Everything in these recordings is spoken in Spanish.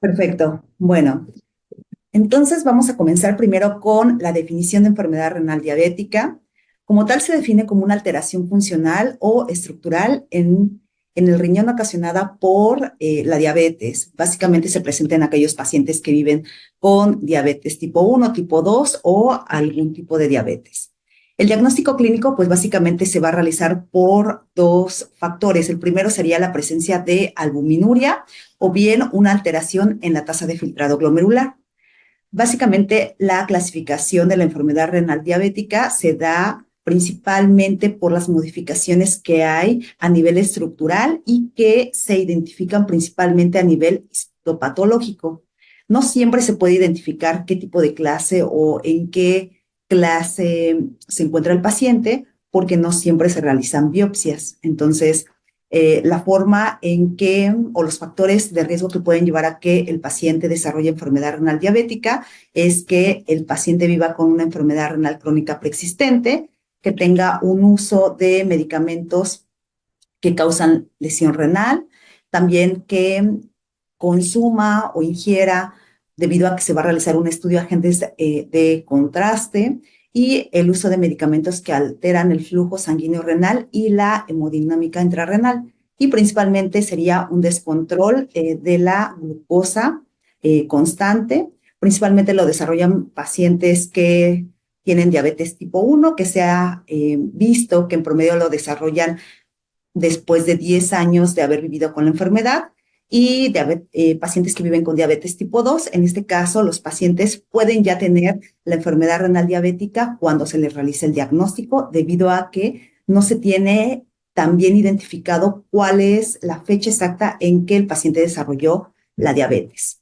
Perfecto. Bueno, entonces vamos a comenzar primero con la definición de enfermedad renal diabética. Como tal, se define como una alteración funcional o estructural en el riñón ocasionada por la diabetes. Básicamente se presenta en aquellos pacientes que viven con diabetes tipo 1, tipo 2 o algún tipo de diabetes. El diagnóstico clínico, pues básicamente se va a realizar por dos factores. El primero sería la presencia de albuminuria o bien una alteración en la tasa de filtrado glomerular. Básicamente, la clasificación de la enfermedad renal diabética se da principalmente por las modificaciones que hay a nivel estructural y que se identifican principalmente a nivel histopatológico. No siempre se puede identificar qué tipo de clase o en qué clase se encuentra el paciente porque no siempre se realizan biopsias. Entonces, la forma en que o los factores de riesgo que pueden llevar a que el paciente desarrolle enfermedad renal diabética es que el paciente viva con una enfermedad renal crónica preexistente, que tenga un uso de medicamentos que causan lesión renal, también que consuma o ingiera, debido a que se va a realizar un estudio de agentes de contraste, y el uso de medicamentos que alteran el flujo sanguíneo renal y la hemodinámica intrarrenal. Y principalmente sería un descontrol de la glucosa constante. Principalmente lo desarrollan pacientes que tienen diabetes tipo 1, que se ha visto que en promedio lo desarrollan después de 10 años de haber vivido con la enfermedad, y pacientes que viven con diabetes tipo 2. En este caso, los pacientes pueden ya tener la enfermedad renal diabética cuando se les realiza el diagnóstico, debido a que no se tiene tan bien identificado cuál es la fecha exacta en que el paciente desarrolló la diabetes.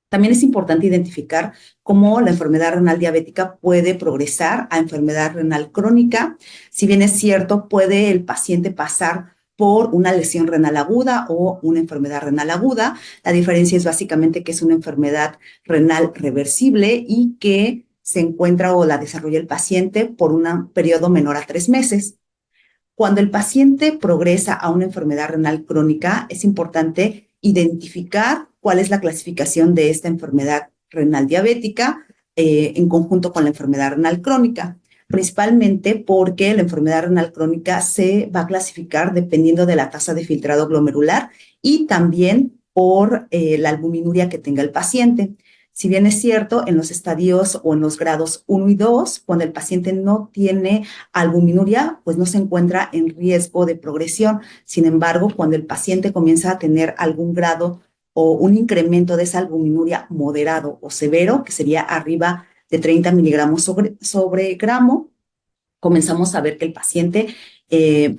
También es importante identificar cómo la enfermedad renal diabética puede progresar a enfermedad renal crónica. Si bien es cierto, puede el paciente pasar por una lesión renal aguda o una enfermedad renal aguda. La diferencia es básicamente que es una enfermedad renal reversible y que se encuentra o la desarrolla el paciente por un periodo menor a 3 meses. Cuando el paciente progresa a una enfermedad renal crónica, es importante identificar cuál es la clasificación de esta enfermedad renal diabética en conjunto con la enfermedad renal crónica, principalmente porque la enfermedad renal crónica se va a clasificar dependiendo de la tasa de filtrado glomerular y también por la albuminuria que tenga el paciente. Si bien es cierto, en los estadios o en los grados 1 y 2, cuando el paciente no tiene albuminuria, pues no se encuentra en riesgo de progresión. Sin embargo, cuando el paciente comienza a tener algún grado o un incremento de esa albuminuria moderado o severo, que sería arriba de 30 miligramos sobre gramo, comenzamos a ver que el paciente eh,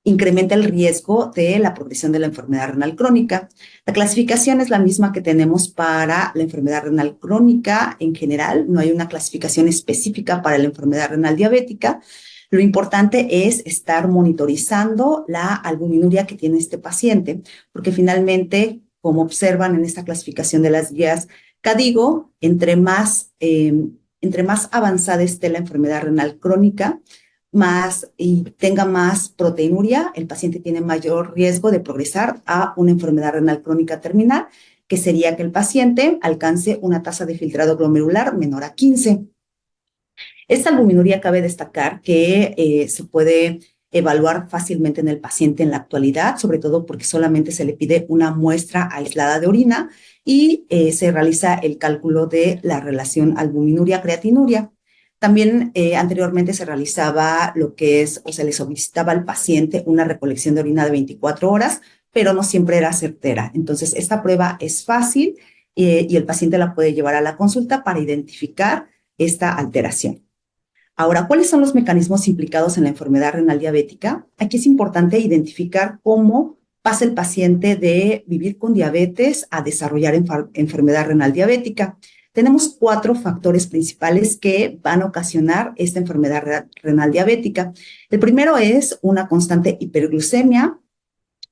incrementa el riesgo de la progresión de la enfermedad renal crónica. La clasificación es la misma que tenemos para la enfermedad renal crónica en general. No hay una clasificación específica para la enfermedad renal diabética. Lo importante es estar monitorizando la albuminuria que tiene este paciente, porque finalmente, como observan en esta clasificación de las guías CADIGO, entre más avanzada esté la enfermedad renal crónica, más y tenga más proteinuria, el paciente tiene mayor riesgo de progresar a una enfermedad renal crónica terminal, que sería que el paciente alcance una tasa de filtrado glomerular menor a 15. Esta albuminuria cabe destacar que se puede evaluar fácilmente en el paciente en la actualidad, sobre todo porque solamente se le pide una muestra aislada de orina y se realiza el cálculo de la relación albuminuria-creatinuria. También anteriormente se realizaba lo que es, o se le solicitaba al paciente una recolección de orina de 24 horas, pero no siempre era certera. Entonces, esta prueba es fácil y el paciente la puede llevar a la consulta para identificar esta alteración. Ahora, ¿cuáles son los mecanismos implicados en la enfermedad renal diabética? Aquí es importante identificar cómo pasa el paciente de vivir con diabetes a desarrollar enfermedad renal diabética. Tenemos 4 factores principales que van a ocasionar esta enfermedad renal diabética. El primero es una constante hiperglucemia,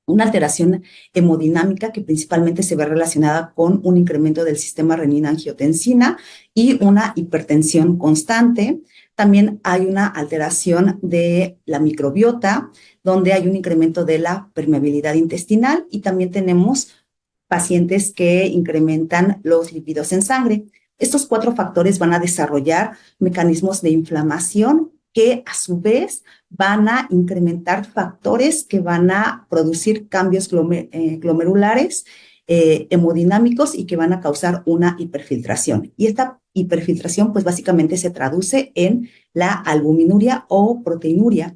una alteración hemodinámica que principalmente se ve relacionada con un incremento del sistema renina-angiotensina y una hipertensión constante. También hay una alteración de la microbiota, donde hay un incremento de la permeabilidad intestinal, y también tenemos pacientes que incrementan los lípidos en sangre. Estos 4 factores van a desarrollar mecanismos de inflamación que a su vez van a incrementar factores que van a producir cambios glomerulares, hemodinámicos y que van a causar una hiperfiltración. Y esta hiperfiltración pues básicamente se traduce en la albuminuria o proteinuria.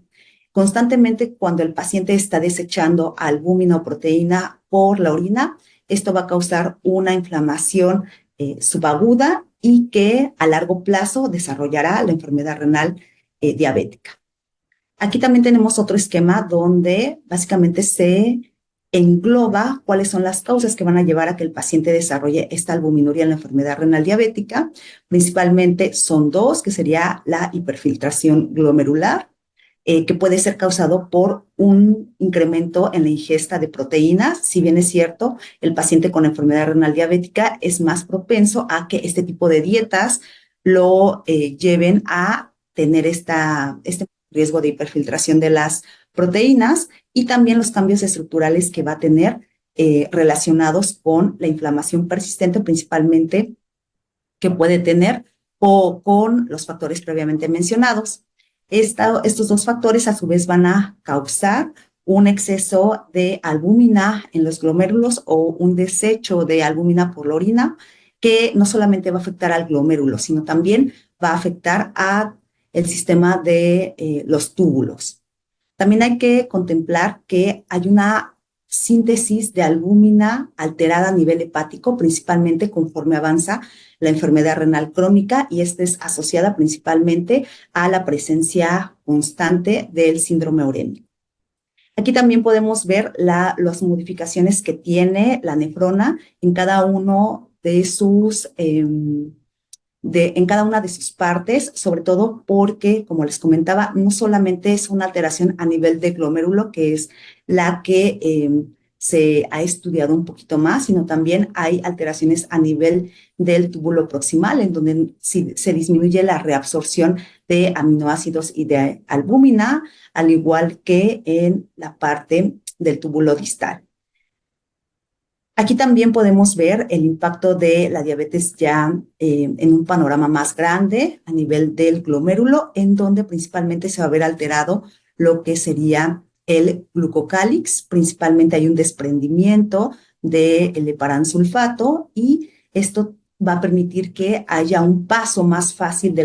Constantemente cuando el paciente está desechando albúmina o proteína por la orina, esto va a causar una inflamación subaguda y que a largo plazo desarrollará la enfermedad renal diabética. Aquí también tenemos otro esquema donde básicamente se engloba cuáles son las causas que van a llevar a que el paciente desarrolle esta albuminuria en la enfermedad renal diabética. Principalmente son 2, que sería la hiperfiltración glomerular, que puede ser causado por un incremento en la ingesta de proteínas. Si bien es cierto, el paciente con enfermedad renal diabética es más propenso a que este tipo de dietas lo lleven a tener este riesgo de hiperfiltración de las proteínas y también los cambios estructurales que va a tener relacionados con la inflamación persistente, principalmente que puede tener o con los factores previamente mencionados. Estos 2 factores a su vez van a causar un exceso de albúmina en los glomérulos o un desecho de albúmina por la orina que no solamente va a afectar al glomérulo, sino también va a afectar a el sistema de los túbulos. También hay que contemplar que hay una síntesis de albúmina alterada a nivel hepático, principalmente conforme avanza la enfermedad renal crónica, y esta es asociada principalmente a la presencia constante del síndrome urémico. Aquí también podemos ver las modificaciones que tiene la nefrona en cada uno de sus en cada una de sus partes, sobre todo porque, como les comentaba, no solamente es una alteración a nivel de glomérulo, que es la que se ha estudiado un poquito más, sino también hay alteraciones a nivel del túbulo proximal, en donde se disminuye la reabsorción de aminoácidos y de albúmina, al igual que en la parte del túbulo distal. Aquí también podemos ver el impacto de la diabetes ya en un panorama más grande a nivel del glomérulo, en donde principalmente se va a ver alterado lo que sería el glucocálix. Principalmente hay un desprendimiento del heparansulfato y esto va a permitir que haya un paso más fácil de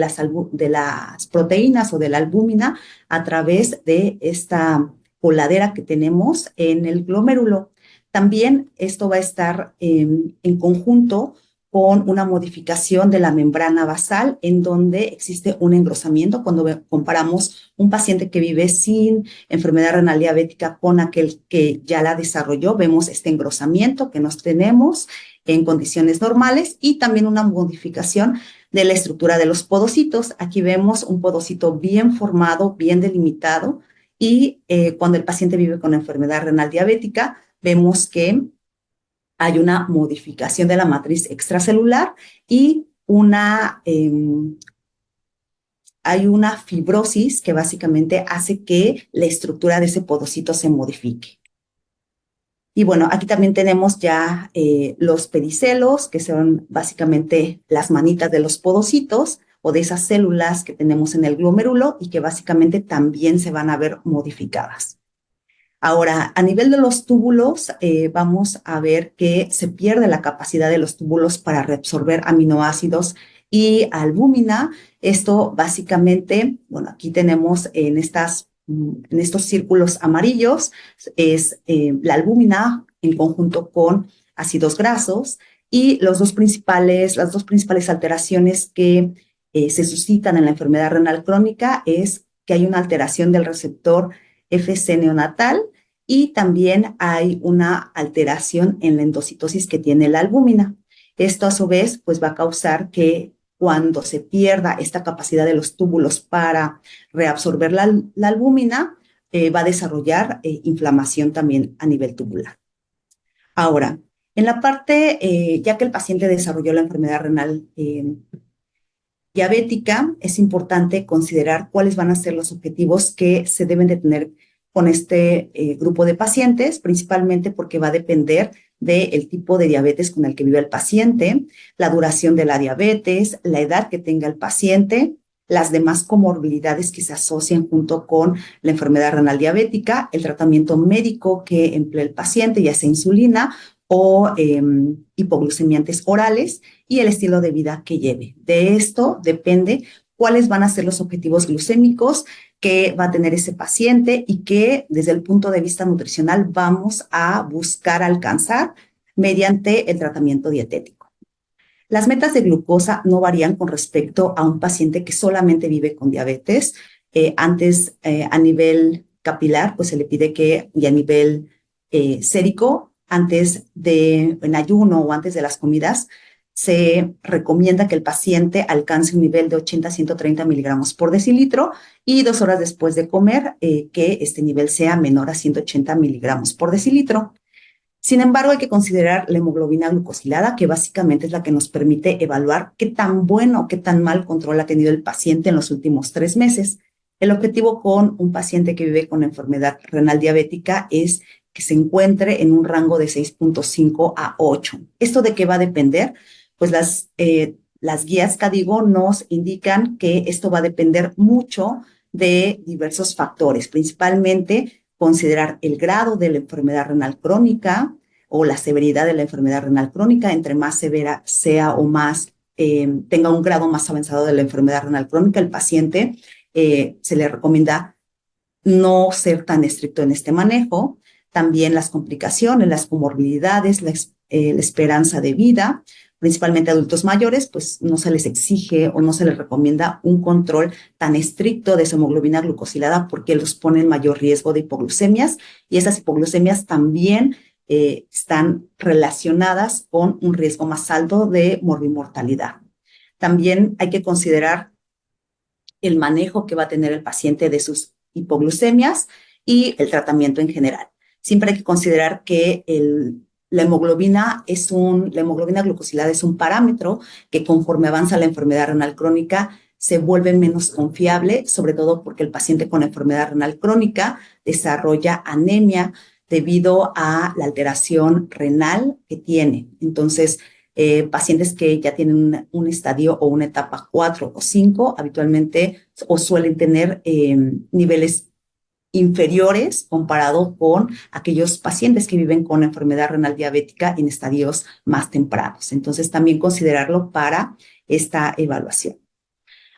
las proteínas o de la albúmina a través de esta coladera que tenemos en el glomérulo. También esto va a estar en conjunto con una modificación de la membrana basal, en donde existe un engrosamiento. Cuando comparamos un paciente que vive sin enfermedad renal diabética con aquel que ya la desarrolló, vemos este engrosamiento que nos tenemos en condiciones normales y también una modificación de la estructura de los podocitos. Aquí vemos un podocito bien formado, bien delimitado, y cuando el paciente vive con enfermedad renal diabética, vemos que hay una modificación de la matriz extracelular y hay una fibrosis que básicamente hace que la estructura de ese podocito se modifique. Y bueno, aquí también tenemos ya los pedicelos, que son básicamente las manitas de los podocitos o de esas células que tenemos en el glomérulo y que básicamente también se van a ver modificadas. Ahora, a nivel de los túbulos, vamos a ver que se pierde la capacidad de los túbulos para reabsorber aminoácidos y albúmina. Esto básicamente, bueno, aquí tenemos en estos círculos amarillos, es la albúmina en conjunto con ácidos grasos, y las dos principales alteraciones que se suscitan en la enfermedad renal crónica es que hay una alteración del receptor FC neonatal y también hay una alteración en la endocitosis que tiene la albúmina. Esto a su vez pues va a causar que cuando se pierda esta capacidad de los túbulos para reabsorber la albúmina, va a desarrollar inflamación también a nivel tubular. Ahora, en la parte, ya que el paciente desarrolló la enfermedad renal diabética, es importante considerar cuáles van a ser los objetivos que se deben de tener con este grupo de pacientes, principalmente porque va a depender del tipo de diabetes con el que vive el paciente, la duración de la diabetes, la edad que tenga el paciente, las demás comorbilidades que se asocian junto con la enfermedad renal diabética, el tratamiento médico que emplea el paciente, ya sea insulina o hipoglucemiantes orales, y el estilo de vida que lleve. De esto depende cuáles van a ser los objetivos glucémicos que va a tener ese paciente y que desde el punto de vista nutricional vamos a buscar alcanzar mediante el tratamiento dietético. Las metas de glucosa no varían con respecto a un paciente que solamente vive con diabetes. A nivel capilar, pues se le pide que, y a nivel sérico, en ayuno o antes de las comidas, se recomienda que el paciente alcance un nivel de 80 a 130 miligramos por decilitro y 2 horas después de comer, que este nivel sea menor a 180 miligramos por decilitro. Sin embargo, hay que considerar la hemoglobina glucosilada, que básicamente es la que nos permite evaluar qué tan bueno o qué tan mal control ha tenido el paciente en los últimos 3 meses. El objetivo con un paciente que vive con enfermedad renal diabética es que se encuentre en un rango de 6.5 a 8. ¿Esto de qué va a depender? Pues las guías KDIGO nos indican que esto va a depender mucho de diversos factores, principalmente considerar el grado de la enfermedad renal crónica o la severidad de la enfermedad renal crónica. Entre más severa sea o más tenga un grado más avanzado de la enfermedad renal crónica, el paciente se le recomienda no ser tan estricto en este manejo. También las complicaciones, las comorbilidades, la esperanza de vida, principalmente adultos mayores, pues no se les exige o no se les recomienda un control tan estricto de su hemoglobina glucosilada porque los pone en mayor riesgo de hipoglucemias, y esas hipoglucemias también están relacionadas con un riesgo más alto de morbimortalidad. También hay que considerar el manejo que va a tener el paciente de sus hipoglucemias y el tratamiento en general. Siempre hay que considerar que la hemoglobina glucosilada es un parámetro que, conforme avanza la enfermedad renal crónica, se vuelve menos confiable, sobre todo porque el paciente con enfermedad renal crónica desarrolla anemia debido a la alteración renal que tiene. Entonces, pacientes que ya tienen un estadio o una etapa 4 o 5 habitualmente o suelen tener niveles inferiores comparado con aquellos pacientes que viven con enfermedad renal diabética en estadios más tempranos. Entonces, también considerarlo para esta evaluación.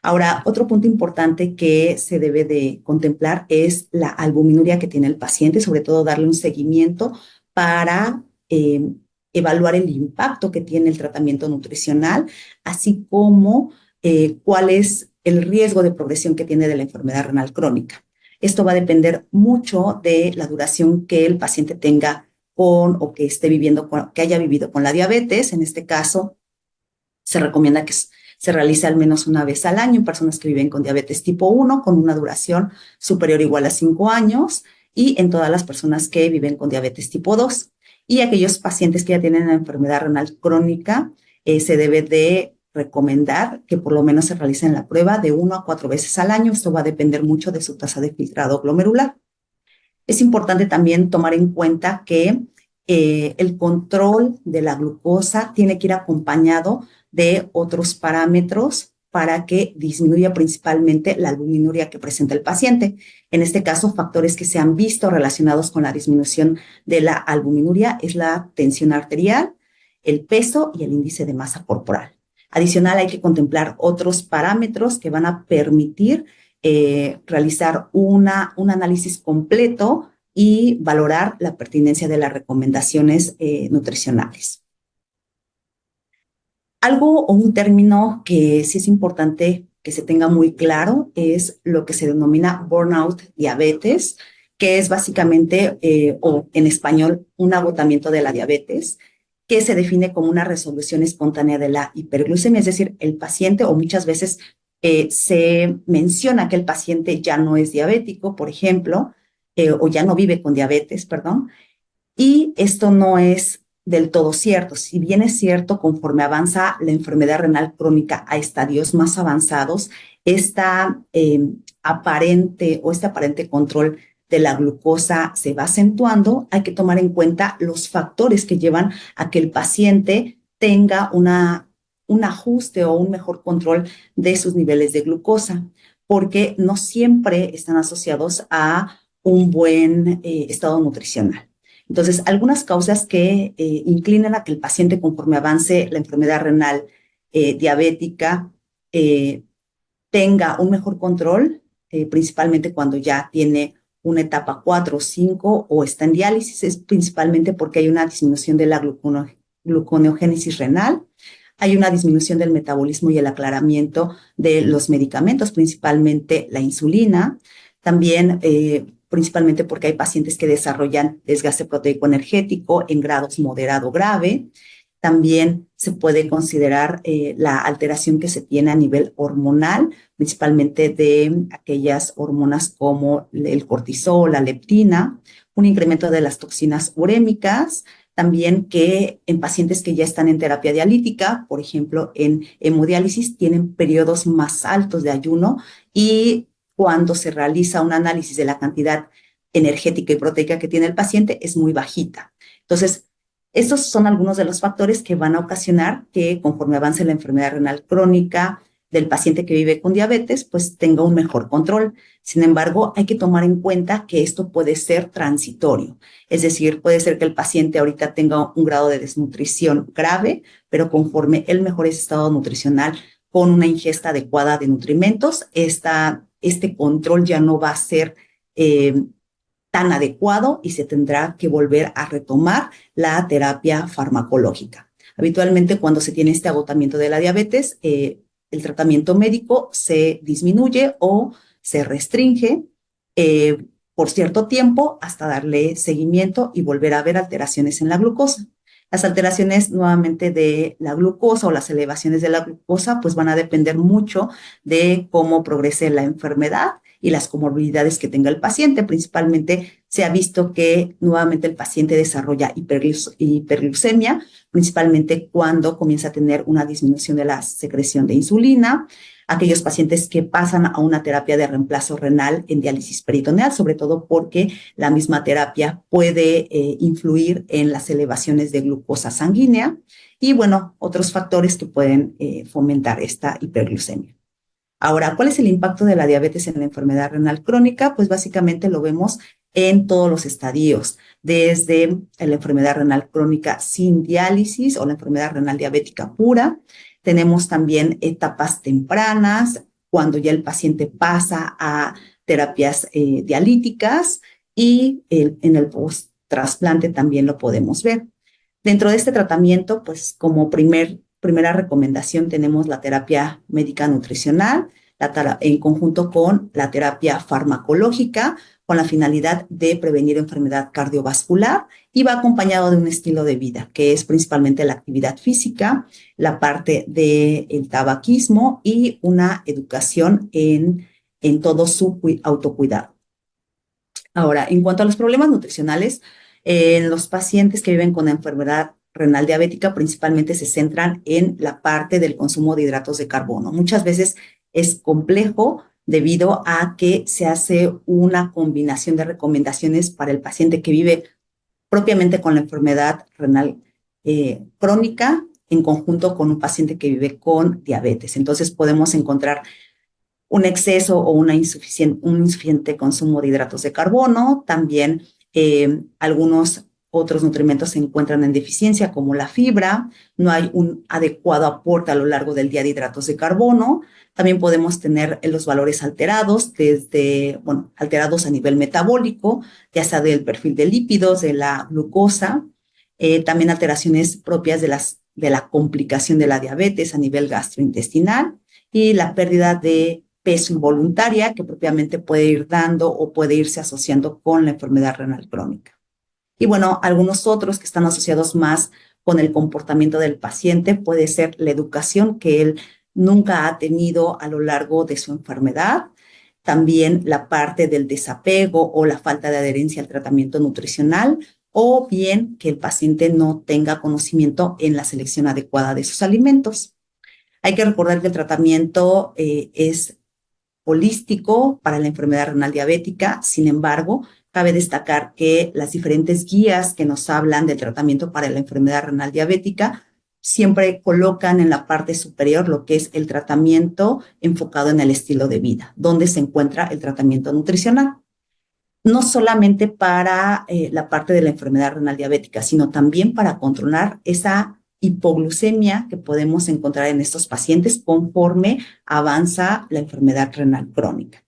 Ahora, otro punto importante que se debe de contemplar es la albuminuria que tiene el paciente, sobre todo darle un seguimiento para evaluar el impacto que tiene el tratamiento nutricional, así como cuál es el riesgo de progresión que tiene de la enfermedad renal crónica. Esto va a depender mucho de la duración que el paciente tenga o que que haya vivido con la diabetes. En este caso, se recomienda que se realice al menos una vez al año en personas que viven con diabetes tipo 1 con una duración superior o igual a 5 años, y en todas las personas que viven con diabetes tipo 2. Y aquellos pacientes que ya tienen una enfermedad renal crónica, se debe de recomendar que por lo menos se realicen la prueba de 1 a 4 veces al año. Esto va a depender mucho de su tasa de filtrado glomerular. Es importante también tomar en cuenta que el control de la glucosa tiene que ir acompañado de otros parámetros para que disminuya principalmente la albuminuria que presenta el paciente. En este caso, factores que se han visto relacionados con la disminución de la albuminuria es la tensión arterial, el peso y el índice de masa corporal. Adicional, hay que contemplar otros parámetros que van a permitir realizar un análisis completo y valorar la pertinencia de las recomendaciones nutricionales. Algo o un término que sí es importante que se tenga muy claro es lo que se denomina burnout diabetes, que es básicamente, o en español, un agotamiento de la diabetes, que se define como una resolución espontánea de la hiperglucemia, es decir, el paciente, o muchas veces se menciona que el paciente ya no es diabético, por ejemplo, o ya no vive con diabetes, perdón, y esto no es del todo cierto. Si bien es cierto, conforme avanza la enfermedad renal crónica a estadios más avanzados, este aparente control de la glucosa se va acentuando, hay que tomar en cuenta los factores que llevan a que el paciente tenga un ajuste o un mejor control de sus niveles de glucosa, porque no siempre están asociados a un buen estado nutricional. Entonces, algunas causas que inclinan a que el paciente, conforme avance la enfermedad renal diabética, eh, tenga un mejor control, principalmente cuando ya tiene una etapa 4 o 5 o está en diálisis, es principalmente porque hay una disminución de la gluconeogénesis renal, hay una disminución del metabolismo y el aclaramiento de los medicamentos, principalmente la insulina, también principalmente porque hay pacientes que desarrollan desgaste proteico energético en grados moderado grave. También se puede considerar la alteración que se tiene a nivel hormonal, principalmente de aquellas hormonas como el cortisol, la leptina, un incremento de las toxinas urémicas, también que en pacientes que ya están en terapia dialítica, por ejemplo, en hemodiálisis, tienen periodos más altos de ayuno y cuando se realiza un análisis de la cantidad energética y proteica que tiene el paciente es muy bajita. Entonces, estos son algunos de los factores que van a ocasionar que conforme avance la enfermedad renal crónica del paciente que vive con diabetes, pues tenga un mejor control. Sin embargo, hay que tomar en cuenta que esto puede ser transitorio. Es decir, puede ser que el paciente ahorita tenga un grado de desnutrición grave, pero conforme él mejore ese estado nutricional con una ingesta adecuada de nutrimentos, este control ya no va a ser tan adecuado y se tendrá que volver a retomar la terapia farmacológica. Habitualmente, cuando se tiene este agotamiento de la diabetes, el tratamiento médico se disminuye o se restringe por cierto tiempo hasta darle seguimiento y volver a ver alteraciones en la glucosa. Las alteraciones nuevamente de la glucosa o las elevaciones de la glucosa pues van a depender mucho de cómo progrese la enfermedad y las comorbilidades que tenga el paciente. Principalmente se ha visto que nuevamente el paciente desarrolla hiperglucemia, principalmente cuando comienza a tener una disminución de la secreción de insulina, aquellos pacientes que pasan a una terapia de reemplazo renal en diálisis peritoneal, sobre todo porque la misma terapia puede influir en las elevaciones de glucosa sanguínea y, bueno, otros factores que pueden fomentar esta hiperglucemia. Ahora, ¿cuál es el impacto de la diabetes en la enfermedad renal crónica? Pues básicamente lo vemos en todos los estadios, desde la enfermedad renal crónica sin diálisis o la enfermedad renal diabética pura. Tenemos también etapas tempranas, cuando ya el paciente pasa a terapias dialíticas y en el post-trasplante también lo podemos ver. Dentro de este tratamiento, pues como primera recomendación tenemos la terapia médica nutricional en conjunto con la terapia farmacológica con la finalidad de prevenir enfermedad cardiovascular y va acompañado de un estilo de vida que es principalmente la actividad física, la parte del tabaquismo y una educación en todo su autocuidado. Ahora, en cuanto a los problemas nutricionales, en los pacientes que viven con enfermedad renal diabética principalmente se centran en la parte del consumo de hidratos de carbono. Muchas veces es complejo debido a que se hace una combinación de recomendaciones para el paciente que vive propiamente con la enfermedad renal crónica en conjunto con un paciente que vive con diabetes. Entonces podemos encontrar un exceso o un insuficiente consumo de hidratos de carbono. También algunos otros nutrimentos se encuentran en deficiencia, como la fibra. No hay un adecuado aporte a lo largo del día de hidratos de carbono. También podemos tener los valores alterados, alterados a nivel metabólico, ya sea del perfil de lípidos, de la glucosa. También alteraciones propias de la complicación de la diabetes a nivel gastrointestinal y la pérdida de peso involuntaria que propiamente puede ir dando o puede irse asociando con la enfermedad renal crónica. Y bueno, algunos otros que están asociados más con el comportamiento del paciente puede ser la educación que él nunca ha tenido a lo largo de su enfermedad, también la parte del desapego o la falta de adherencia al tratamiento nutricional, o bien que el paciente no tenga conocimiento en la selección adecuada de sus alimentos. Hay que recordar que el tratamiento es holístico para la enfermedad renal diabética. Sin embargo, Cabe destacar que las diferentes guías que nos hablan del tratamiento para la enfermedad renal diabética siempre colocan en la parte superior lo que es el tratamiento enfocado en el estilo de vida, donde se encuentra el tratamiento nutricional. No solamente para la parte de la enfermedad renal diabética, sino también para controlar esa hipoglucemia que podemos encontrar en estos pacientes conforme avanza la enfermedad renal crónica.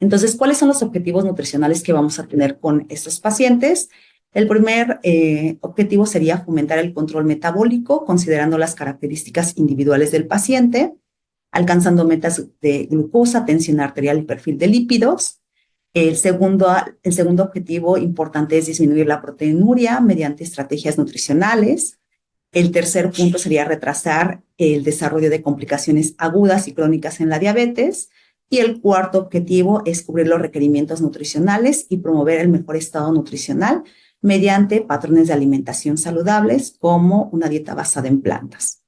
Entonces, ¿cuáles son los objetivos nutricionales que vamos a tener con estos pacientes? El primer objetivo sería fomentar el control metabólico, considerando las características individuales del paciente, alcanzando metas de glucosa, tensión arterial y perfil de lípidos. El segundo objetivo importante es disminuir la proteinuria mediante estrategias nutricionales. El tercer punto sería retrasar el desarrollo de complicaciones agudas y crónicas en la diabetes. Y el cuarto objetivo es cubrir los requerimientos nutricionales y promover el mejor estado nutricional mediante patrones de alimentación saludables como una dieta basada en plantas.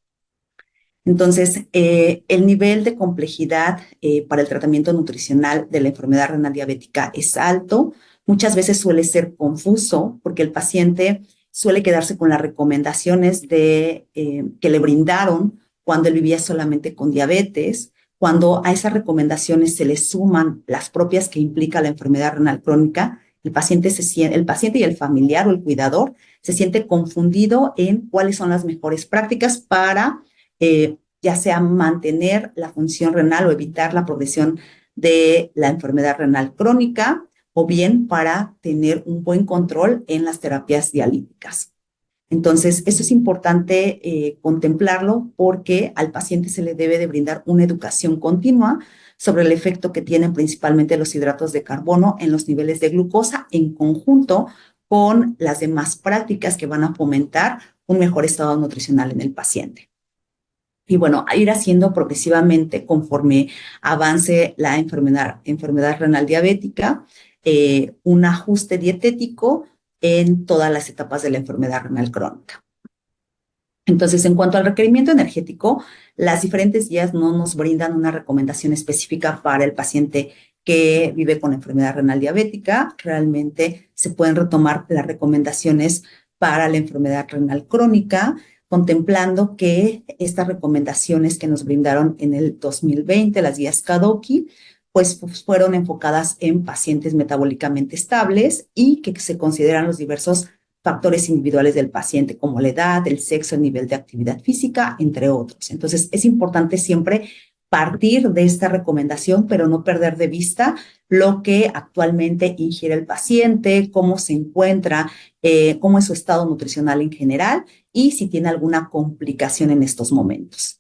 Entonces, el nivel de complejidad para el tratamiento nutricional de la enfermedad renal diabética es alto. Muchas veces suele ser confuso porque el paciente suele quedarse con las recomendaciones que le brindaron cuando él vivía solamente con diabetes. Cuando a esas recomendaciones se le suman las propias que implica la enfermedad renal crónica, el paciente y el familiar o el cuidador se siente confundido en cuáles son las mejores prácticas para ya sea mantener la función renal o evitar la progresión de la enfermedad renal crónica, o bien para tener un buen control en las terapias dialíticas. Entonces, eso es importante contemplarlo porque al paciente se le debe de brindar una educación continua sobre el efecto que tienen principalmente los hidratos de carbono en los niveles de glucosa en conjunto con las demás prácticas que van a fomentar un mejor estado nutricional en el paciente. Y bueno, a ir haciendo progresivamente conforme avance la enfermedad renal diabética, un ajuste dietético en todas las etapas de la enfermedad renal crónica. Entonces, en cuanto al requerimiento energético, las diferentes guías no nos brindan una recomendación específica para el paciente que vive con enfermedad renal diabética. Realmente se pueden retomar las recomendaciones para la enfermedad renal crónica, contemplando que estas recomendaciones que nos brindaron en el 2020, las guías KDOQI, pues fueron enfocadas en pacientes metabólicamente estables y que se consideran los diversos factores individuales del paciente, como la edad, el sexo, el nivel de actividad física, entre otros. Entonces, es importante siempre partir de esta recomendación, pero no perder de vista lo que actualmente ingiere el paciente, cómo se encuentra, cómo es su estado nutricional en general y si tiene alguna complicación en estos momentos.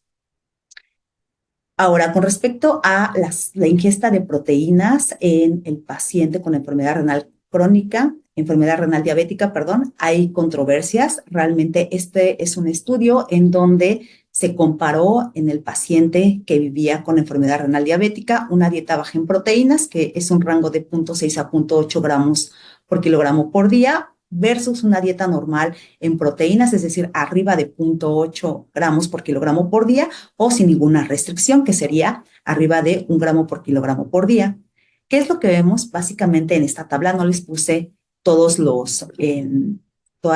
Ahora, con respecto a la ingesta de proteínas en el paciente con enfermedad renal crónica, enfermedad renal diabética, perdón, hay controversias. Realmente este es un estudio en donde se comparó en el paciente que vivía con enfermedad renal diabética una dieta baja en proteínas, que es un rango de 0.6 a 0.8 gramos por kilogramo por día, versus una dieta normal en proteínas, es decir, arriba de 0.8 gramos por kilogramo por día o sin ninguna restricción, que sería arriba de 1 gramo por kilogramo por día. ¿Qué es lo que vemos básicamente en esta tabla? No les puse todas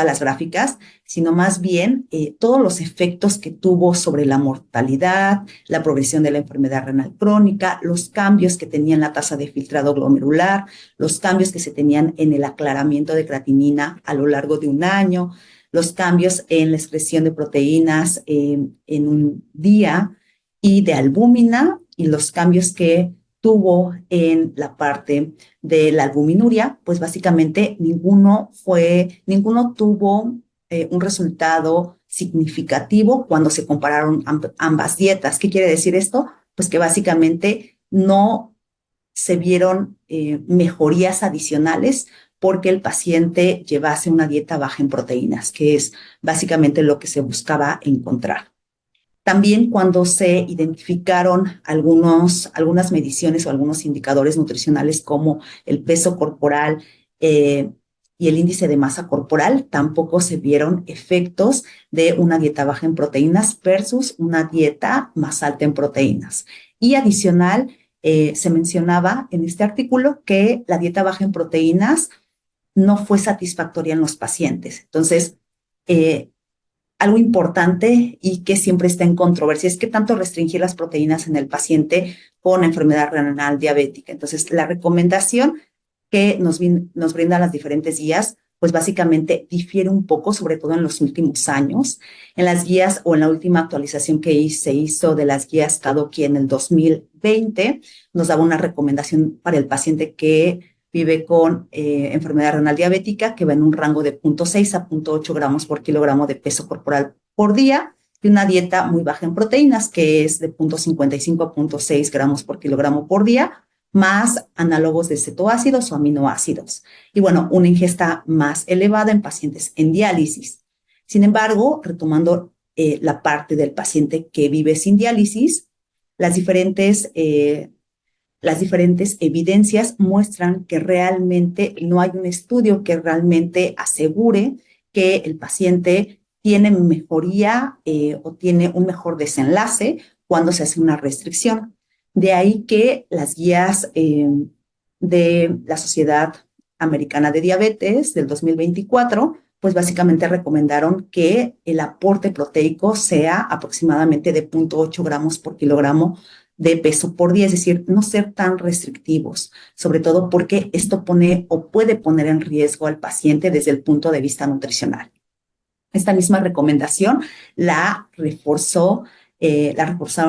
las gráficas, sino más bien todos los efectos que tuvo sobre la mortalidad, la progresión de la enfermedad renal crónica, los cambios que tenía en la tasa de filtrado glomerular, los cambios que se tenían en el aclaramiento de creatinina a lo largo de un año, los cambios en la excreción de proteínas en un día y de albúmina y los cambios que tuvo en la parte de la albuminuria, pues básicamente ninguno tuvo un resultado significativo cuando se compararon ambas dietas. ¿Qué quiere decir esto? Pues que básicamente no se vieron mejorías adicionales porque el paciente llevase una dieta baja en proteínas, que es básicamente lo que se buscaba encontrar. También cuando se identificaron algunas mediciones o algunos indicadores nutricionales como el peso corporal y el índice de masa corporal, tampoco se vieron efectos de una dieta baja en proteínas versus una dieta más alta en proteínas. Y adicional, se mencionaba en este artículo que la dieta baja en proteínas no fue satisfactoria en los pacientes. Entonces, algo importante y que siempre está en controversia es que tanto restringir las proteínas en el paciente con enfermedad renal diabética. Entonces, la recomendación que nos brindan las diferentes guías, pues básicamente difiere un poco, sobre todo en los últimos años. En las guías o en la última actualización que se hizo de las guías Kadoki en el 2020, nos daba una recomendación para el paciente que vive con enfermedad renal diabética, que va en un rango de 0.6 a 0.8 gramos por kilogramo de peso corporal por día, y una dieta muy baja en proteínas, que es de 0.55 a 0.6 gramos por kilogramo por día, más análogos de cetoácidos o aminoácidos. Y bueno, una ingesta más elevada en pacientes en diálisis. Sin embargo, retomando la parte del paciente que vive sin diálisis, las diferentes evidencias muestran que realmente no hay un estudio que realmente asegure que el paciente tiene mejoría o tiene un mejor desenlace cuando se hace una restricción. De ahí que las guías de la Sociedad Americana de Diabetes del 2024, pues básicamente recomendaron que el aporte proteico sea aproximadamente de 0.8 gramos por kilogramo de peso por día, es decir, no ser tan restrictivos, sobre todo porque esto pone o puede poner en riesgo al paciente desde el punto de vista nutricional. Esta misma recomendación la reforzaron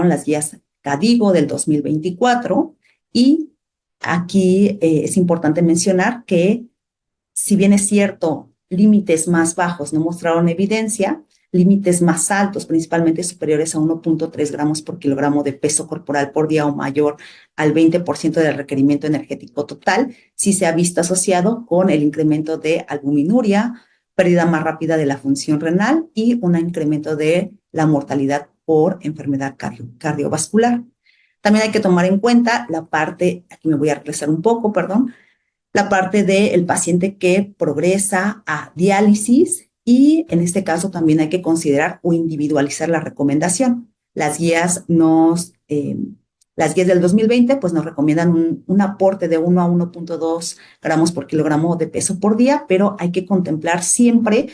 las guías CADIGO del 2024 y aquí es importante mencionar que si bien es cierto, límites más bajos no mostraron evidencia, límites más altos, principalmente superiores a 1.3 gramos por kilogramo de peso corporal por día o mayor al 20% del requerimiento energético total, sí se ha visto asociado con el incremento de albuminuria, pérdida más rápida de la función renal y un incremento de la mortalidad por enfermedad cardiovascular. También hay que tomar en cuenta la parte, aquí me voy a regresar un poco, perdón, la parte del paciente que progresa a diálisis y en este caso también hay que considerar o individualizar la recomendación. Las guías del 2020 pues nos recomiendan un aporte de 1 a 1.2 gramos por kilogramo de peso por día, pero hay que contemplar siempre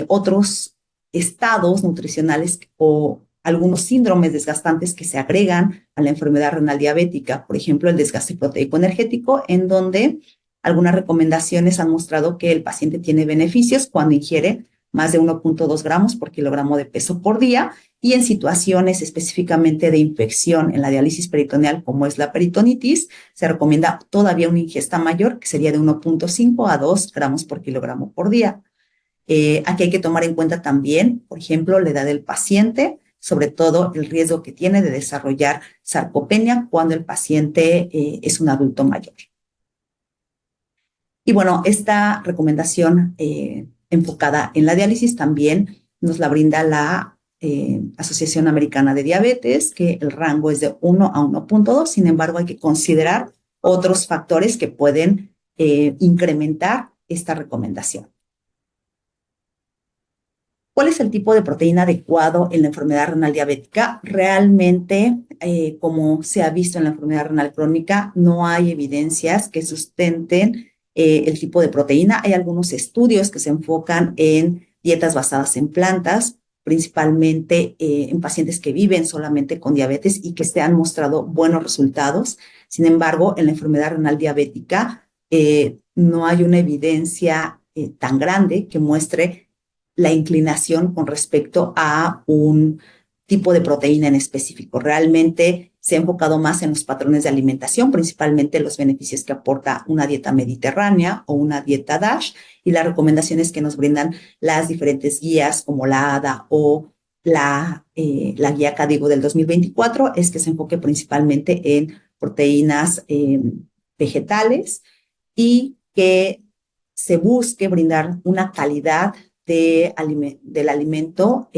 otros estados nutricionales o algunos síndromes desgastantes que se agregan a la enfermedad renal diabética, por ejemplo, el desgaste proteico energético, en donde algunas recomendaciones han mostrado que el paciente tiene beneficios cuando ingiere más de 1.2 gramos por kilogramo de peso por día y en situaciones específicamente de infección en la diálisis peritoneal, como es la peritonitis, se recomienda todavía una ingesta mayor, que sería de 1.5 a 2 gramos por kilogramo por día. Aquí hay que tomar en cuenta también, por ejemplo, la edad del paciente, sobre todo el riesgo que tiene de desarrollar sarcopenia cuando el paciente es un adulto mayor. Y bueno, esta recomendación enfocada en la diálisis también nos la brinda la Asociación Americana de Diabetes, que el rango es de 1 a 1.2. Sin embargo, hay que considerar otros factores que pueden incrementar esta recomendación. ¿Cuál es el tipo de proteína adecuado en la enfermedad renal diabética? Realmente, como se ha visto en la enfermedad renal crónica, no hay evidencias que sustenten el tipo de proteína. Hay algunos estudios que se enfocan en dietas basadas en plantas, principalmente en pacientes que viven solamente con diabetes y que se han mostrado buenos resultados. Sin embargo, en la enfermedad renal diabética no hay una evidencia tan grande que muestre la inclinación con respecto a un tipo de proteína en específico. Realmente se ha enfocado más en los patrones de alimentación, principalmente los beneficios que aporta una dieta mediterránea o una dieta DASH y las recomendaciones que nos brindan las diferentes guías como la ADA o la guía CADIGO del 2024 es que se enfoque principalmente en proteínas vegetales y que se busque brindar una calidad del alimento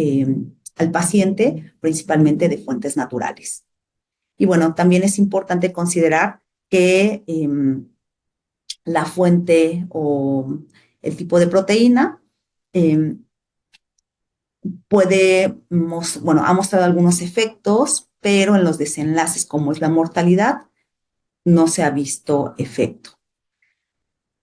al paciente, principalmente de fuentes naturales. Y bueno, también es importante considerar que la fuente o el tipo de proteína ha mostrado algunos efectos, pero en los desenlaces, como es la mortalidad, no se ha visto efecto.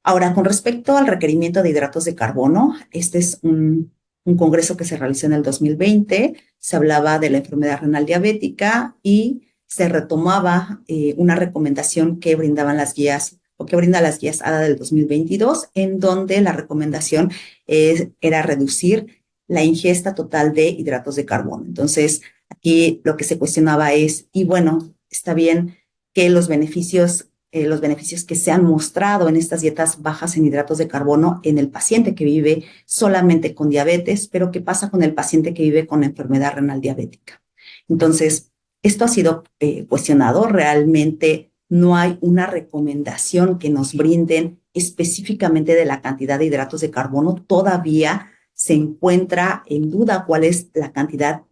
Ahora, con respecto al requerimiento de hidratos de carbono, este es un congreso que se realizó en el 2020, se hablaba de la enfermedad renal diabética y se retomaba una recomendación que brindaban las guías o que brinda las guías ADA del 2022, en donde la recomendación era reducir la ingesta total de hidratos de carbono. Entonces, aquí lo que se cuestionaba es, y bueno, está bien que los beneficios que se han mostrado en estas dietas bajas en hidratos de carbono en el paciente que vive solamente con diabetes, pero ¿qué pasa con el paciente que vive con enfermedad renal diabética? Entonces, esto ha sido cuestionado. Realmente no hay una recomendación que nos brinden específicamente de la cantidad de hidratos de carbono. Todavía se encuentra en duda cuál es la cantidad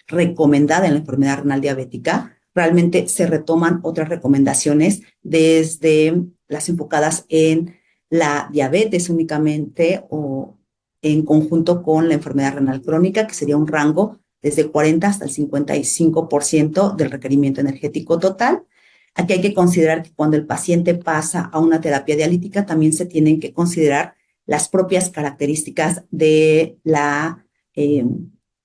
recomendada en la enfermedad renal diabética. Realmente se retoman otras recomendaciones desde las enfocadas en la diabetes únicamente o en conjunto con la enfermedad renal crónica, que sería un rango desde 40 hasta el 55% del requerimiento energético total. Aquí hay que considerar que cuando el paciente pasa a una terapia dialítica, también se tienen que considerar las propias características eh,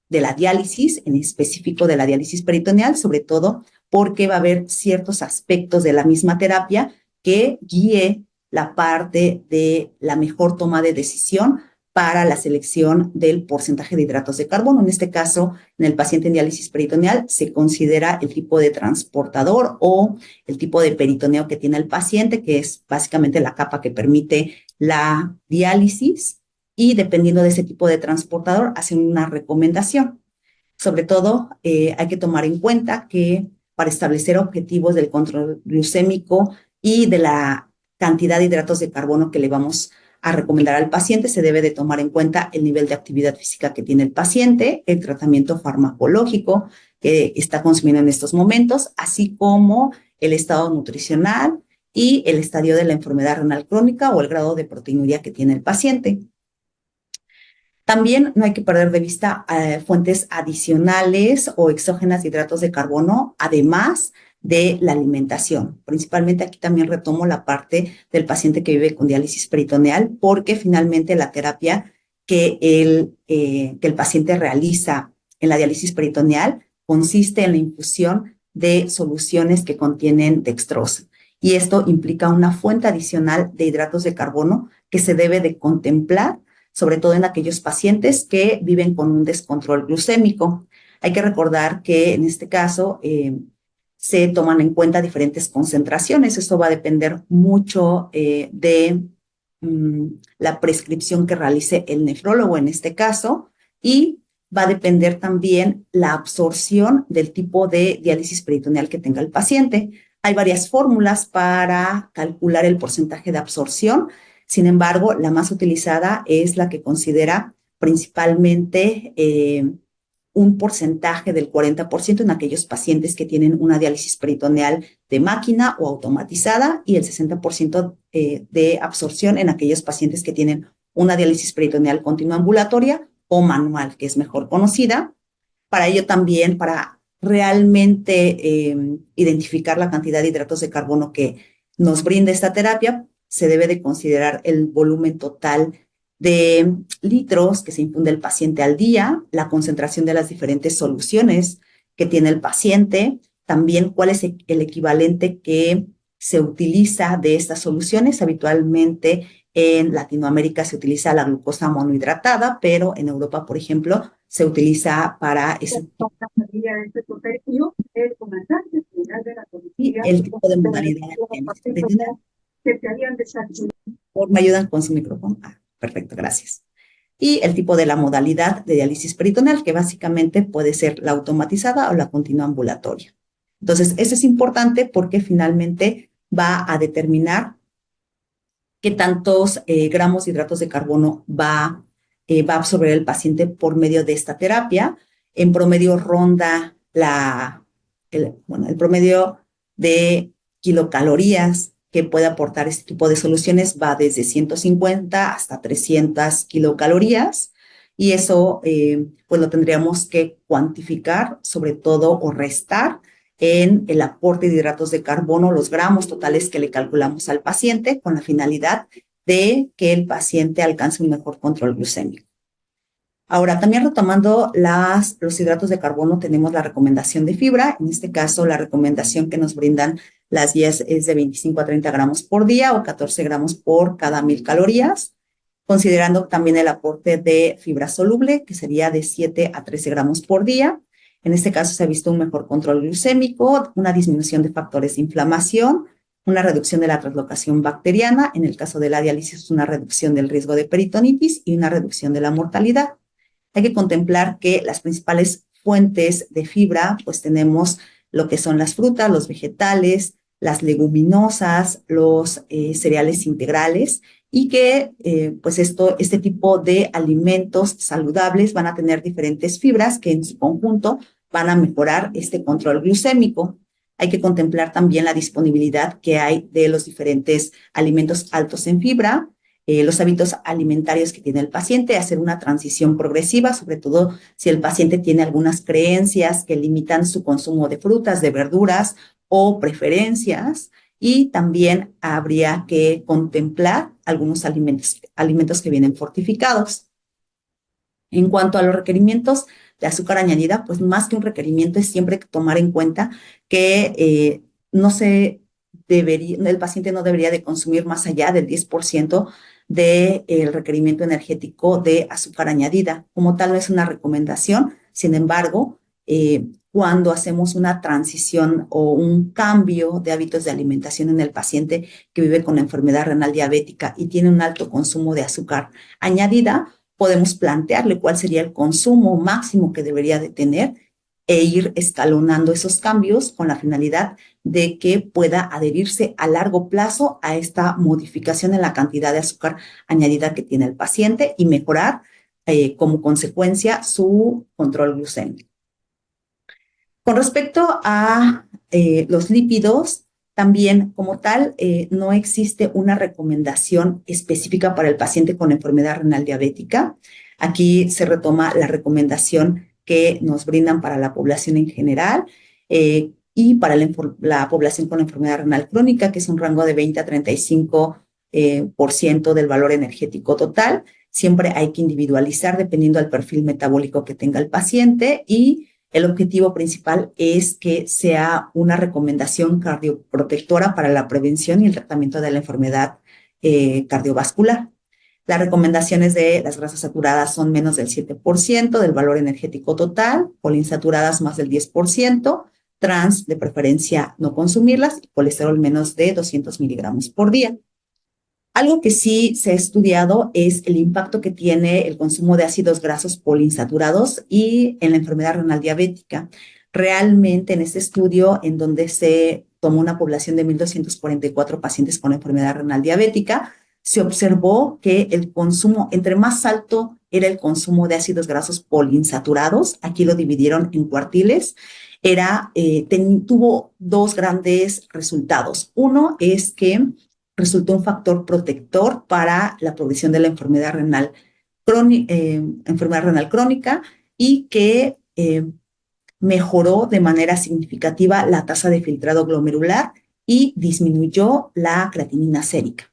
de la diálisis, en específico de la diálisis peritoneal, sobre todo porque va a haber ciertos aspectos de la misma terapia que guíe la parte de la mejor toma de decisión para la selección del porcentaje de hidratos de carbono. En este caso, en el paciente en diálisis peritoneal se considera el tipo de transportador o el tipo de peritoneo que tiene el paciente, que es básicamente la capa que permite la diálisis, y dependiendo de ese tipo de transportador, hacen una recomendación. Sobre todo, hay que tomar en cuenta que para establecer objetivos del control glucémico y de la cantidad de hidratos de carbono que le vamos a recomendar al paciente, se debe de tomar en cuenta el nivel de actividad física que tiene el paciente, el tratamiento farmacológico que está consumiendo en estos momentos, así como el estado nutricional y el estadio de la enfermedad renal crónica o el grado de proteinuria que tiene el paciente. También no hay que perder de vista fuentes adicionales o exógenas de hidratos de carbono, además de la alimentación. Principalmente aquí también retomo la parte del paciente que vive con diálisis peritoneal, porque finalmente la terapia que el paciente realiza en la diálisis peritoneal consiste en la infusión de soluciones que contienen dextrosa. Y esto implica una fuente adicional de hidratos de carbono que se debe de contemplar, sobre todo en aquellos pacientes que viven con un descontrol glucémico. Hay que recordar que en este caso se toman en cuenta diferentes concentraciones. Esto va a depender mucho de la prescripción que realice el nefrólogo en este caso, y va a depender también la absorción del tipo de diálisis peritoneal que tenga el paciente. Hay varias fórmulas para calcular el porcentaje de absorción. Sin embargo, la más utilizada es la que considera principalmente un porcentaje del 40% en aquellos pacientes que tienen una diálisis peritoneal de máquina o automatizada, y el 60% de absorción en aquellos pacientes que tienen una diálisis peritoneal continua ambulatoria o manual, que es mejor conocida. Para ello también, para realmente identificar la cantidad de hidratos de carbono que nos brinda esta terapia, se debe de considerar el volumen total de litros que se infunde el paciente al día, la concentración de las diferentes soluciones que tiene el paciente, también cuál es el equivalente que se utiliza de estas soluciones. Habitualmente en Latinoamérica se utiliza la glucosa monohidratada, pero en Europa, por ejemplo, se utiliza para ese y el tipo de modalidad ¿Me ayudan con su micrófono? Ah, perfecto, gracias. Y el tipo de la modalidad de diálisis peritoneal, que básicamente puede ser la automatizada o la continua ambulatoria. Entonces, eso es importante porque finalmente va a determinar qué tantos gramos de hidratos de carbono va a absorber el paciente por medio de esta terapia. En promedio ronda el promedio de kilocalorías que puede aportar este tipo de soluciones va desde 150 hasta 300 kilocalorías, y eso pues lo tendríamos que cuantificar sobre todo o restar en el aporte de hidratos de carbono, los gramos totales que le calculamos al paciente, con la finalidad de que el paciente alcance un mejor control glucémico. Ahora, también retomando los hidratos de carbono, tenemos la recomendación de fibra. En este caso, la recomendación que nos brindan las guías es de 25 a 30 gramos por día o 14 gramos por cada 1000 calorías, considerando también el aporte de fibra soluble, que sería de 7 a 13 gramos por día. En este caso, se ha visto un mejor control glucémico, una disminución de factores de inflamación, una reducción de la translocación bacteriana. En el caso de la diálisis, una reducción del riesgo de peritonitis y una reducción de la mortalidad. Hay que contemplar que las principales fuentes de fibra, pues tenemos lo que son las frutas, los vegetales, las leguminosas, los cereales integrales, y que pues este tipo de alimentos saludables van a tener diferentes fibras que en su conjunto van a mejorar este control glucémico. Hay que contemplar también la disponibilidad que hay de los diferentes alimentos altos en fibra, los hábitos alimentarios que tiene el paciente, hacer una transición progresiva, sobre todo si el paciente tiene algunas creencias que limitan su consumo de frutas, de verduras o preferencias. Y también habría que contemplar algunos alimentos que vienen fortificados. En cuanto a los requerimientos de azúcar añadida, pues más que un requerimiento es siempre tomar en cuenta que el paciente no debería de consumir más allá del 10% del requerimiento energético de azúcar añadida. Como tal, no es una recomendación. Sin embargo, cuando hacemos una transición o un cambio de hábitos de alimentación en el paciente que vive con enfermedad renal diabética y tiene un alto consumo de azúcar añadida, podemos plantearle cuál sería el consumo máximo que debería de tener e ir escalonando esos cambios con la finalidad de que pueda adherirse a largo plazo a esta modificación en la cantidad de azúcar añadida que tiene el paciente y mejorar como consecuencia su control glucémico. Con respecto a los lípidos, también como tal, no existe una recomendación específica para el paciente con enfermedad renal diabética. Aquí se retoma la recomendación que nos brindan para la población en general y para la población con enfermedad renal crónica, que es un rango de 20 a 35% del valor energético total. Siempre hay que individualizar dependiendo del perfil metabólico que tenga el paciente, y el objetivo principal es que sea una recomendación cardioprotectora para la prevención y el tratamiento de la enfermedad cardiovascular. Las recomendaciones de las grasas saturadas son menos del 7% del valor energético total, poliinsaturadas más del 10%, trans de preferencia no consumirlas, y colesterol menos de 200 miligramos por día. Algo que sí se ha estudiado es el impacto que tiene el consumo de ácidos grasos poliinsaturados y en la enfermedad renal diabética. Realmente en este estudio, en donde se tomó una población de 1,244 pacientes con enfermedad renal diabética, se observó que el consumo, entre más alto era el consumo de ácidos grasos poliinsaturados, aquí lo dividieron en cuartiles, tuvo dos grandes resultados. Uno es que resultó un factor protector para la progresión de la enfermedad renal crónica, y que mejoró de manera significativa la tasa de filtrado glomerular y disminuyó la creatinina sérica.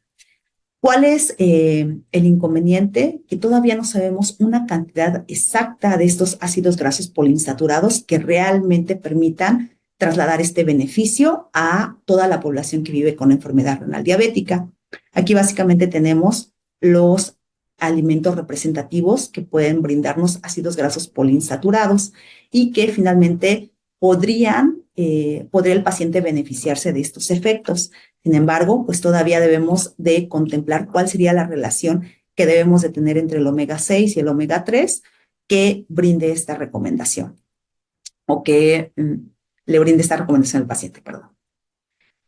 ¿Cuál es el inconveniente? Que todavía no sabemos una cantidad exacta de estos ácidos grasos poliinsaturados que realmente permitan trasladar este beneficio a toda la población que vive con enfermedad renal diabética. Aquí básicamente tenemos los alimentos representativos que pueden brindarnos ácidos grasos poliinsaturados y que finalmente podría el paciente beneficiarse de estos efectos. Sin embargo, pues todavía debemos de contemplar cuál sería la relación que debemos de tener entre el omega 6 y el omega 3 que brinde esta recomendación, o que le brinde esta recomendación al paciente, perdón.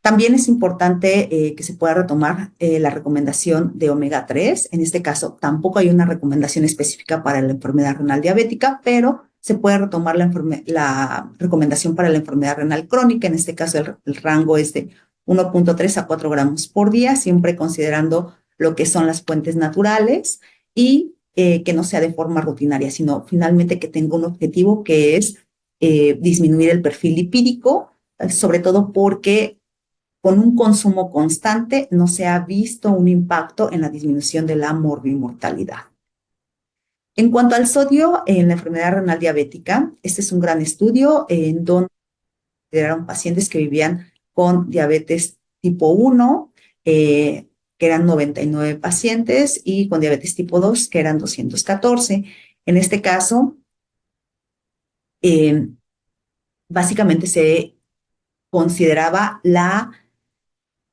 También es importante que se pueda retomar la recomendación de omega 3. En este caso, tampoco hay una recomendación específica para la enfermedad renal diabética, pero se puede retomar la recomendación para la enfermedad renal crónica. En este caso, el rango es de 1,3 a 4 gramos por día, siempre considerando lo que son las fuentes naturales y que no sea de forma rutinaria, sino finalmente que tenga un objetivo que es disminuir el perfil lipídico sobre todo porque con un consumo constante no se ha visto un impacto en la disminución de la morbimortalidad. En cuanto al sodio en la enfermedad renal diabética, este es un gran estudio en donde eran pacientes que vivían con diabetes tipo 1, que eran 99 pacientes, y con diabetes tipo 2, que eran 214. En este caso, eh, básicamente se consideraba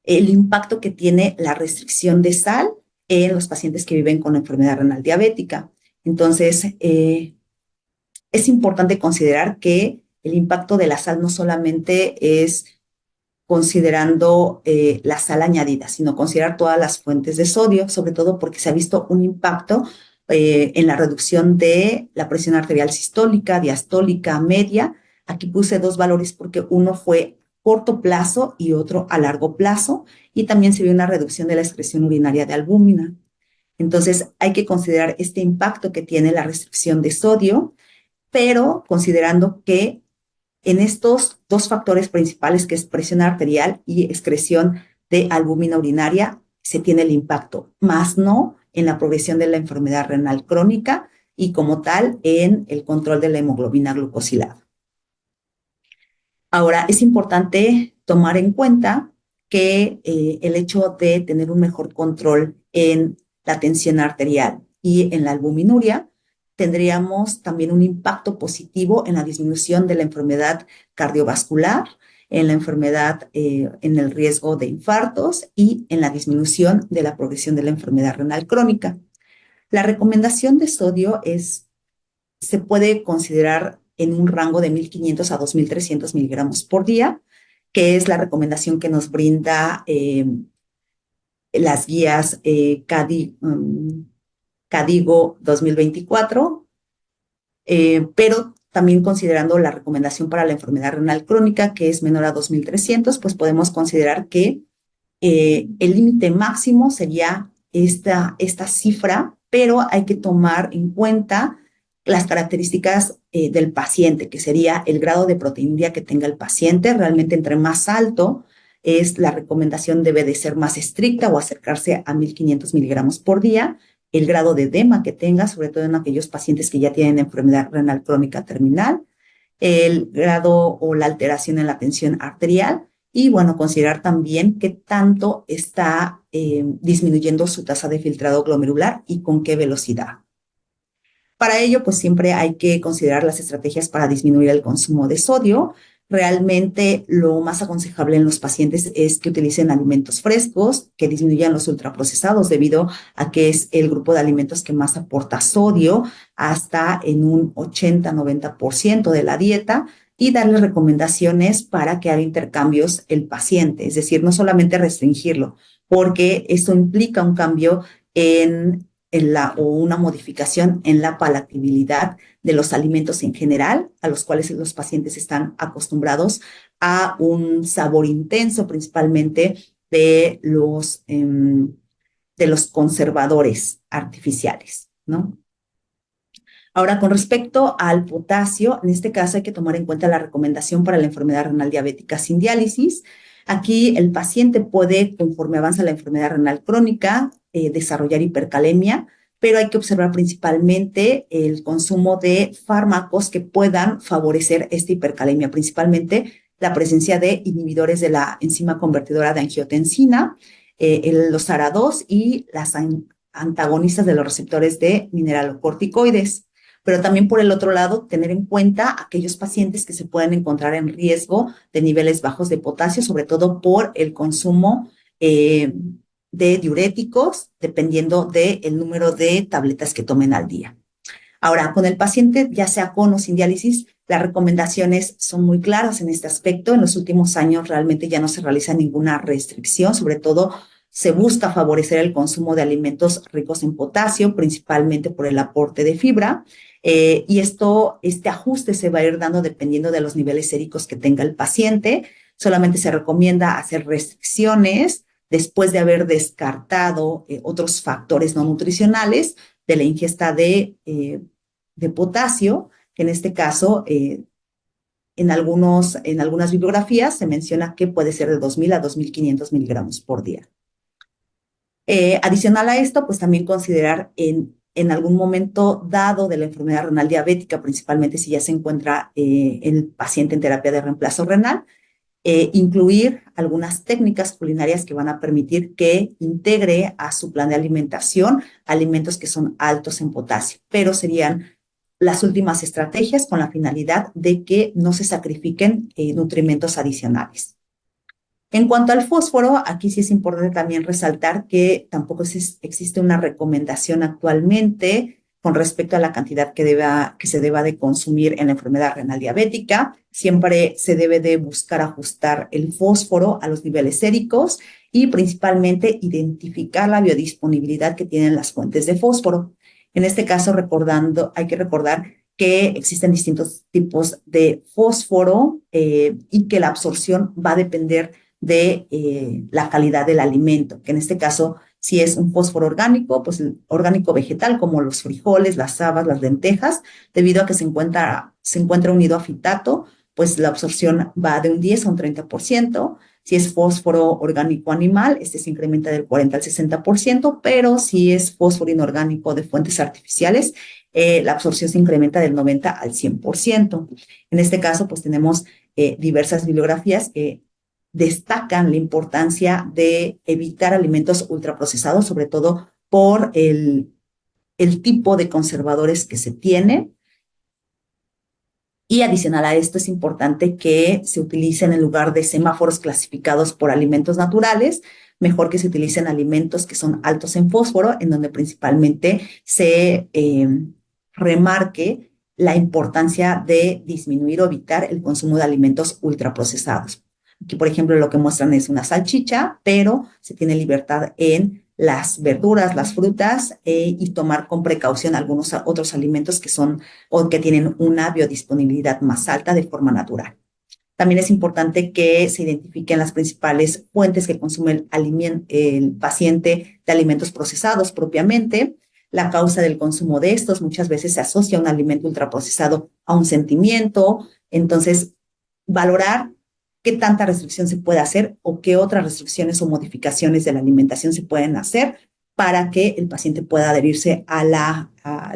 el impacto que tiene la restricción de sal en los pacientes que viven con enfermedad renal diabética. Entonces, es importante considerar que el impacto de la sal no solamente es considerando la sal añadida, sino considerar todas las fuentes de sodio, sobre todo porque se ha visto un impacto en la reducción de la presión arterial sistólica, diastólica, media. Aquí puse dos valores porque uno fue corto plazo y otro a largo plazo, y también se vio una reducción de la excreción urinaria de albúmina. Entonces, hay que considerar este impacto que tiene la restricción de sodio, pero considerando que en estos dos factores principales, que es presión arterial y excreción de albúmina urinaria, se tiene el impacto, más no en la progresión de la enfermedad renal crónica y como tal en el control de la hemoglobina glucosilada. Ahora, es importante tomar en cuenta que el hecho de tener un mejor control en la tensión arterial y en la albuminuria, tendríamos también un impacto positivo en la disminución de la enfermedad cardiovascular, en la enfermedad, en el riesgo de infartos y en la disminución de la progresión de la enfermedad renal crónica. La recomendación de sodio se puede considerar en un rango de 1.500 a 2.300 miligramos por día, que es la recomendación que nos brinda las guías CADIGO 2024, pero también considerando la recomendación para la enfermedad renal crónica, que es menor a 2.300, pues podemos considerar que el límite máximo sería esta cifra, pero hay que tomar en cuenta las características del paciente, que sería el grado de proteinuria que tenga el paciente. Realmente, entre más alto es la recomendación, debe de ser más estricta o acercarse a 1.500 miligramos por día. El grado de edema que tenga, sobre todo en aquellos pacientes que ya tienen enfermedad renal crónica terminal, el grado o la alteración en la tensión arterial, y bueno, considerar también qué tanto está disminuyendo su tasa de filtrado glomerular y con qué velocidad. Para ello, pues siempre hay que considerar las estrategias para disminuir el consumo de sodio. Realmente lo más aconsejable en los pacientes es que utilicen alimentos frescos, que disminuyan los ultraprocesados, debido a que es el grupo de alimentos que más aporta sodio, hasta en un 80-90% de la dieta, y darle recomendaciones para que haga intercambios el paciente, es decir, no solamente restringirlo, porque esto implica un cambio o una modificación en la palatabilidad de los alimentos en general, a los cuales los pacientes están acostumbrados a un sabor intenso, principalmente de los conservadores artificiales, ¿no? Ahora, con respecto al potasio, en este caso hay que tomar en cuenta la recomendación para la enfermedad renal diabética sin diálisis. Aquí el paciente puede, conforme avanza la enfermedad renal crónica, desarrollar hipercalemia, pero hay que observar principalmente el consumo de fármacos que puedan favorecer esta hipercalemia, principalmente la presencia de inhibidores de la enzima convertidora de angiotensina, los ARA2 y las antagonistas de los receptores de mineralocorticoides. Pero también, por el otro lado, tener en cuenta aquellos pacientes que se pueden encontrar en riesgo de niveles bajos de potasio, sobre todo por el consumo de diuréticos, dependiendo del número de tabletas que tomen al día. Ahora, con el paciente, ya sea con o sin diálisis, las recomendaciones son muy claras en este aspecto. En los últimos años realmente ya no se realiza ninguna restricción, sobre todo se busca favorecer el consumo de alimentos ricos en potasio, principalmente por el aporte de fibra. Y este ajuste se va a ir dando dependiendo de los niveles séricos que tenga el paciente. Solamente se recomienda hacer restricciones después de haber descartado otros factores no nutricionales de la ingesta de potasio, que en este caso en algunas bibliografías se menciona que puede ser de 2.000 a 2.500 miligramos por día. Adicional a esto, pues también considerar en algún momento dado de la enfermedad renal diabética, principalmente si ya se encuentra el paciente en terapia de reemplazo renal, incluir algunas técnicas culinarias que van a permitir que integre a su plan de alimentación alimentos que son altos en potasio, pero serían las últimas estrategias con la finalidad de que no se sacrifiquen nutrimentos adicionales. En cuanto al fósforo, aquí sí es importante también resaltar que tampoco existe una recomendación actualmente con respecto a la cantidad que se deba de consumir en la enfermedad renal diabética. Siempre se debe de buscar ajustar el fósforo a los niveles séricos y principalmente identificar la biodisponibilidad que tienen las fuentes de fósforo. En este caso, hay que recordar que existen distintos tipos de fósforo y que la absorción va a depender de la calidad del alimento, que en este caso, si es un fósforo orgánico, pues el orgánico vegetal, como los frijoles, las habas, las lentejas, debido a que se encuentra unido a fitato, pues la absorción va de un 10 a un 30%. Si es fósforo orgánico animal, este se incrementa del 40 al 60%, pero si es fósforo inorgánico de fuentes artificiales, la absorción se incrementa del 90 al 100%. En este caso, pues tenemos diversas bibliografías que destacan la importancia de evitar alimentos ultraprocesados, sobre todo por el tipo de conservadores que se tiene. Y adicional a esto es importante que se utilicen en lugar de semáforos clasificados por alimentos naturales, mejor que se utilicen alimentos que son altos en fósforo, en donde principalmente se remarque la importancia de disminuir o evitar el consumo de alimentos ultraprocesados. Aquí, por ejemplo, lo que muestran es una salchicha, pero se tiene libertad en las verduras, las frutas y tomar con precaución algunos otros alimentos que son o que tienen una biodisponibilidad más alta de forma natural. También es importante que se identifiquen las principales fuentes que consume el paciente de alimentos procesados propiamente. La causa del consumo de estos muchas veces se asocia a un alimento ultraprocesado a un sentimiento. Entonces, valorar qué tanta restricción se puede hacer o qué otras restricciones o modificaciones de la alimentación se pueden hacer para que el paciente pueda adherirse al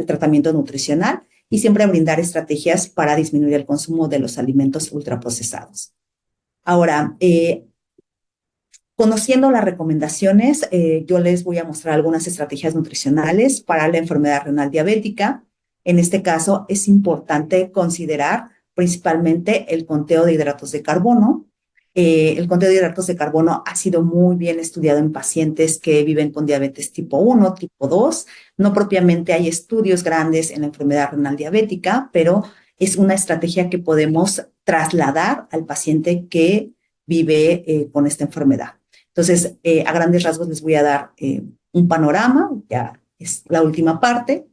tratamiento nutricional y siempre brindar estrategias para disminuir el consumo de los alimentos ultraprocesados. Ahora, conociendo las recomendaciones, yo les voy a mostrar algunas estrategias nutricionales para la enfermedad renal diabética. En este caso, es importante considerar principalmente el conteo de hidratos de carbono. El conteo de hidratos de carbono ha sido muy bien estudiado en pacientes que viven con diabetes tipo 1, tipo 2. No propiamente hay estudios grandes en la enfermedad renal diabética, pero es una estrategia que podemos trasladar al paciente que vive con esta enfermedad. Entonces, a grandes rasgos les voy a dar un panorama, ya es la última parte.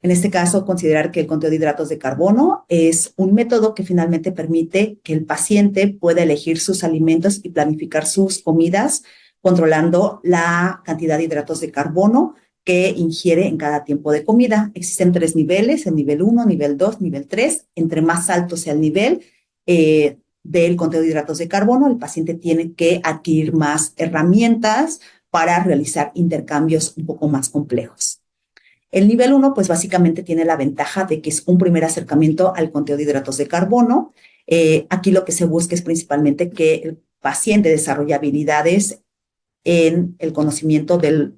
En este caso, considerar que el conteo de hidratos de carbono es un método que finalmente permite que el paciente pueda elegir sus alimentos y planificar sus comidas, controlando la cantidad de hidratos de carbono que ingiere en cada tiempo de comida. Existen 3 niveles, el nivel 1, nivel 2, nivel 3. Entre más alto sea el nivel del conteo de hidratos de carbono, el paciente tiene que adquirir más herramientas para realizar intercambios un poco más complejos. El nivel 1, pues básicamente tiene la ventaja de que es un primer acercamiento al conteo de hidratos de carbono. Aquí lo que se busca es principalmente que el paciente desarrolle habilidades en el conocimiento de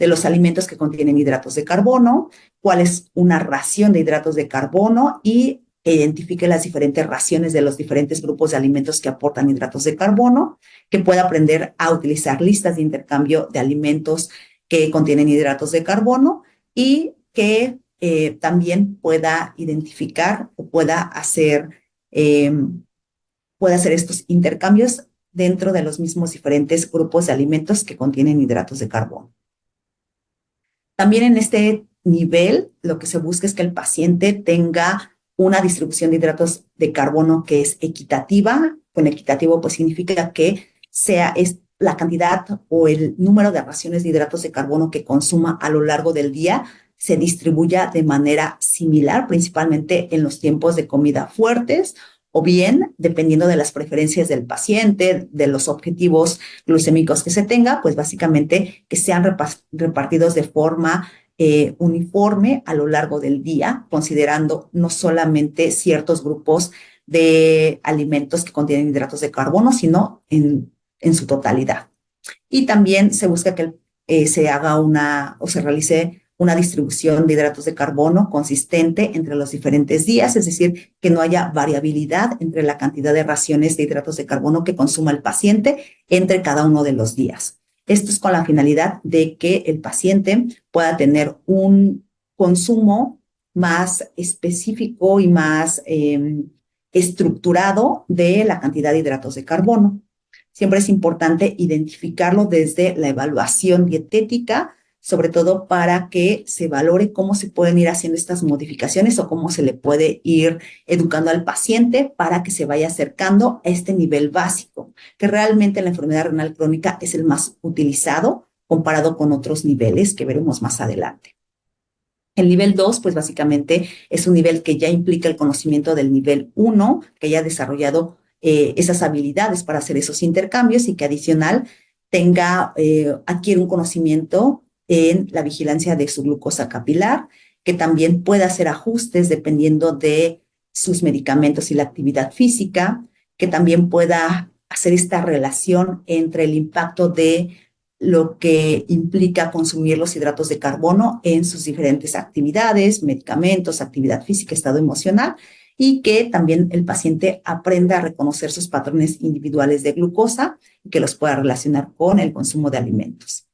los alimentos que contienen hidratos de carbono, cuál es una ración de hidratos de carbono y identifique las diferentes raciones de los diferentes grupos de alimentos que aportan hidratos de carbono, que pueda aprender a utilizar listas de intercambio de alimentos que contienen hidratos de carbono y que también pueda identificar o pueda hacer estos intercambios dentro de los mismos diferentes grupos de alimentos que contienen hidratos de carbono. También en este nivel, lo que se busca es que el paciente tenga una distribución de hidratos de carbono que es equitativa. Con equitativo, pues significa que es la cantidad o el número de raciones de hidratos de carbono que consuma a lo largo del día se distribuya de manera similar, principalmente en los tiempos de comida fuertes o bien, dependiendo de las preferencias del paciente, de los objetivos glucémicos que se tenga, pues básicamente que sean repartidos de forma uniforme a lo largo del día, considerando no solamente ciertos grupos de alimentos que contienen hidratos de carbono, sino en su totalidad. Y también se busca que se haga o se realice una distribución de hidratos de carbono consistente entre los diferentes días, es decir, que no haya variabilidad entre la cantidad de raciones de hidratos de carbono que consuma el paciente entre cada uno de los días. Esto es con la finalidad de que el paciente pueda tener un consumo más específico y más estructurado de la cantidad de hidratos de carbono. Siempre es importante identificarlo desde la evaluación dietética, sobre todo para que se valore cómo se pueden ir haciendo estas modificaciones o cómo se le puede ir educando al paciente para que se vaya acercando a este nivel básico, que realmente en la enfermedad renal crónica es el más utilizado comparado con otros niveles que veremos más adelante. El nivel 2, pues básicamente es un nivel que ya implica el conocimiento del nivel 1, que ya ha desarrollado esas habilidades para hacer esos intercambios y que adicional adquiere un conocimiento en la vigilancia de su glucosa capilar, que también puede hacer ajustes dependiendo de sus medicamentos y la actividad física, que también pueda hacer esta relación entre el impacto de lo que implica consumir los hidratos de carbono en sus diferentes actividades, medicamentos, actividad física, estado emocional, y que también el paciente aprenda a reconocer sus patrones individuales de glucosa y que los pueda relacionar con el consumo de alimentos.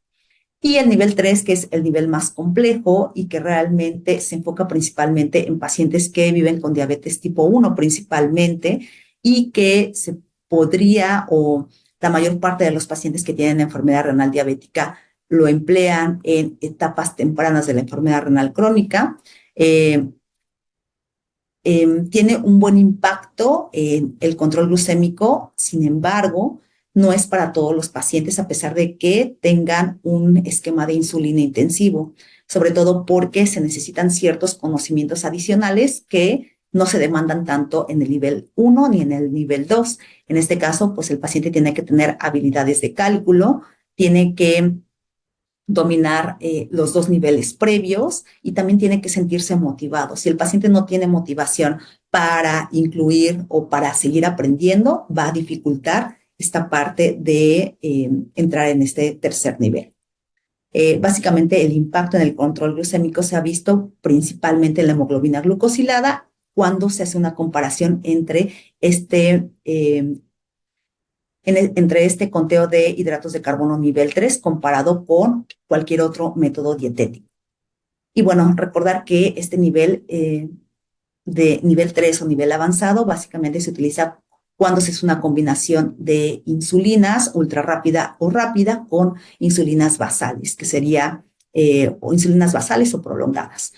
Y el nivel 3, que es el nivel más complejo y que realmente se enfoca principalmente en pacientes que viven con diabetes tipo 1 principalmente y que se podría o la mayor parte de los pacientes que tienen enfermedad renal diabética lo emplean en etapas tempranas de la enfermedad renal crónica. Tiene un buen impacto en el control glucémico, sin embargo, no es para todos los pacientes a pesar de que tengan un esquema de insulina intensivo, sobre todo porque se necesitan ciertos conocimientos adicionales que no se demandan tanto en el nivel 1 ni en el nivel 2. En este caso, pues el paciente tiene que tener habilidades de cálculo, tiene que dominar los dos niveles previos y también tiene que sentirse motivado. Si el paciente no tiene motivación para incluir o para seguir aprendiendo, va a dificultar esta parte de entrar en este tercer nivel. Básicamente el impacto en el control glucémico se ha visto principalmente en la hemoglobina glucosilada cuando se hace una comparación entre entre este conteo de hidratos de carbono nivel 3 comparado con cualquier otro método dietético. Y bueno, recordar que este nivel de nivel 3 o nivel avanzado básicamente se utiliza cuando se hace una combinación de insulinas ultra rápida o rápida con insulinas basales, que sería o insulinas basales o prolongadas.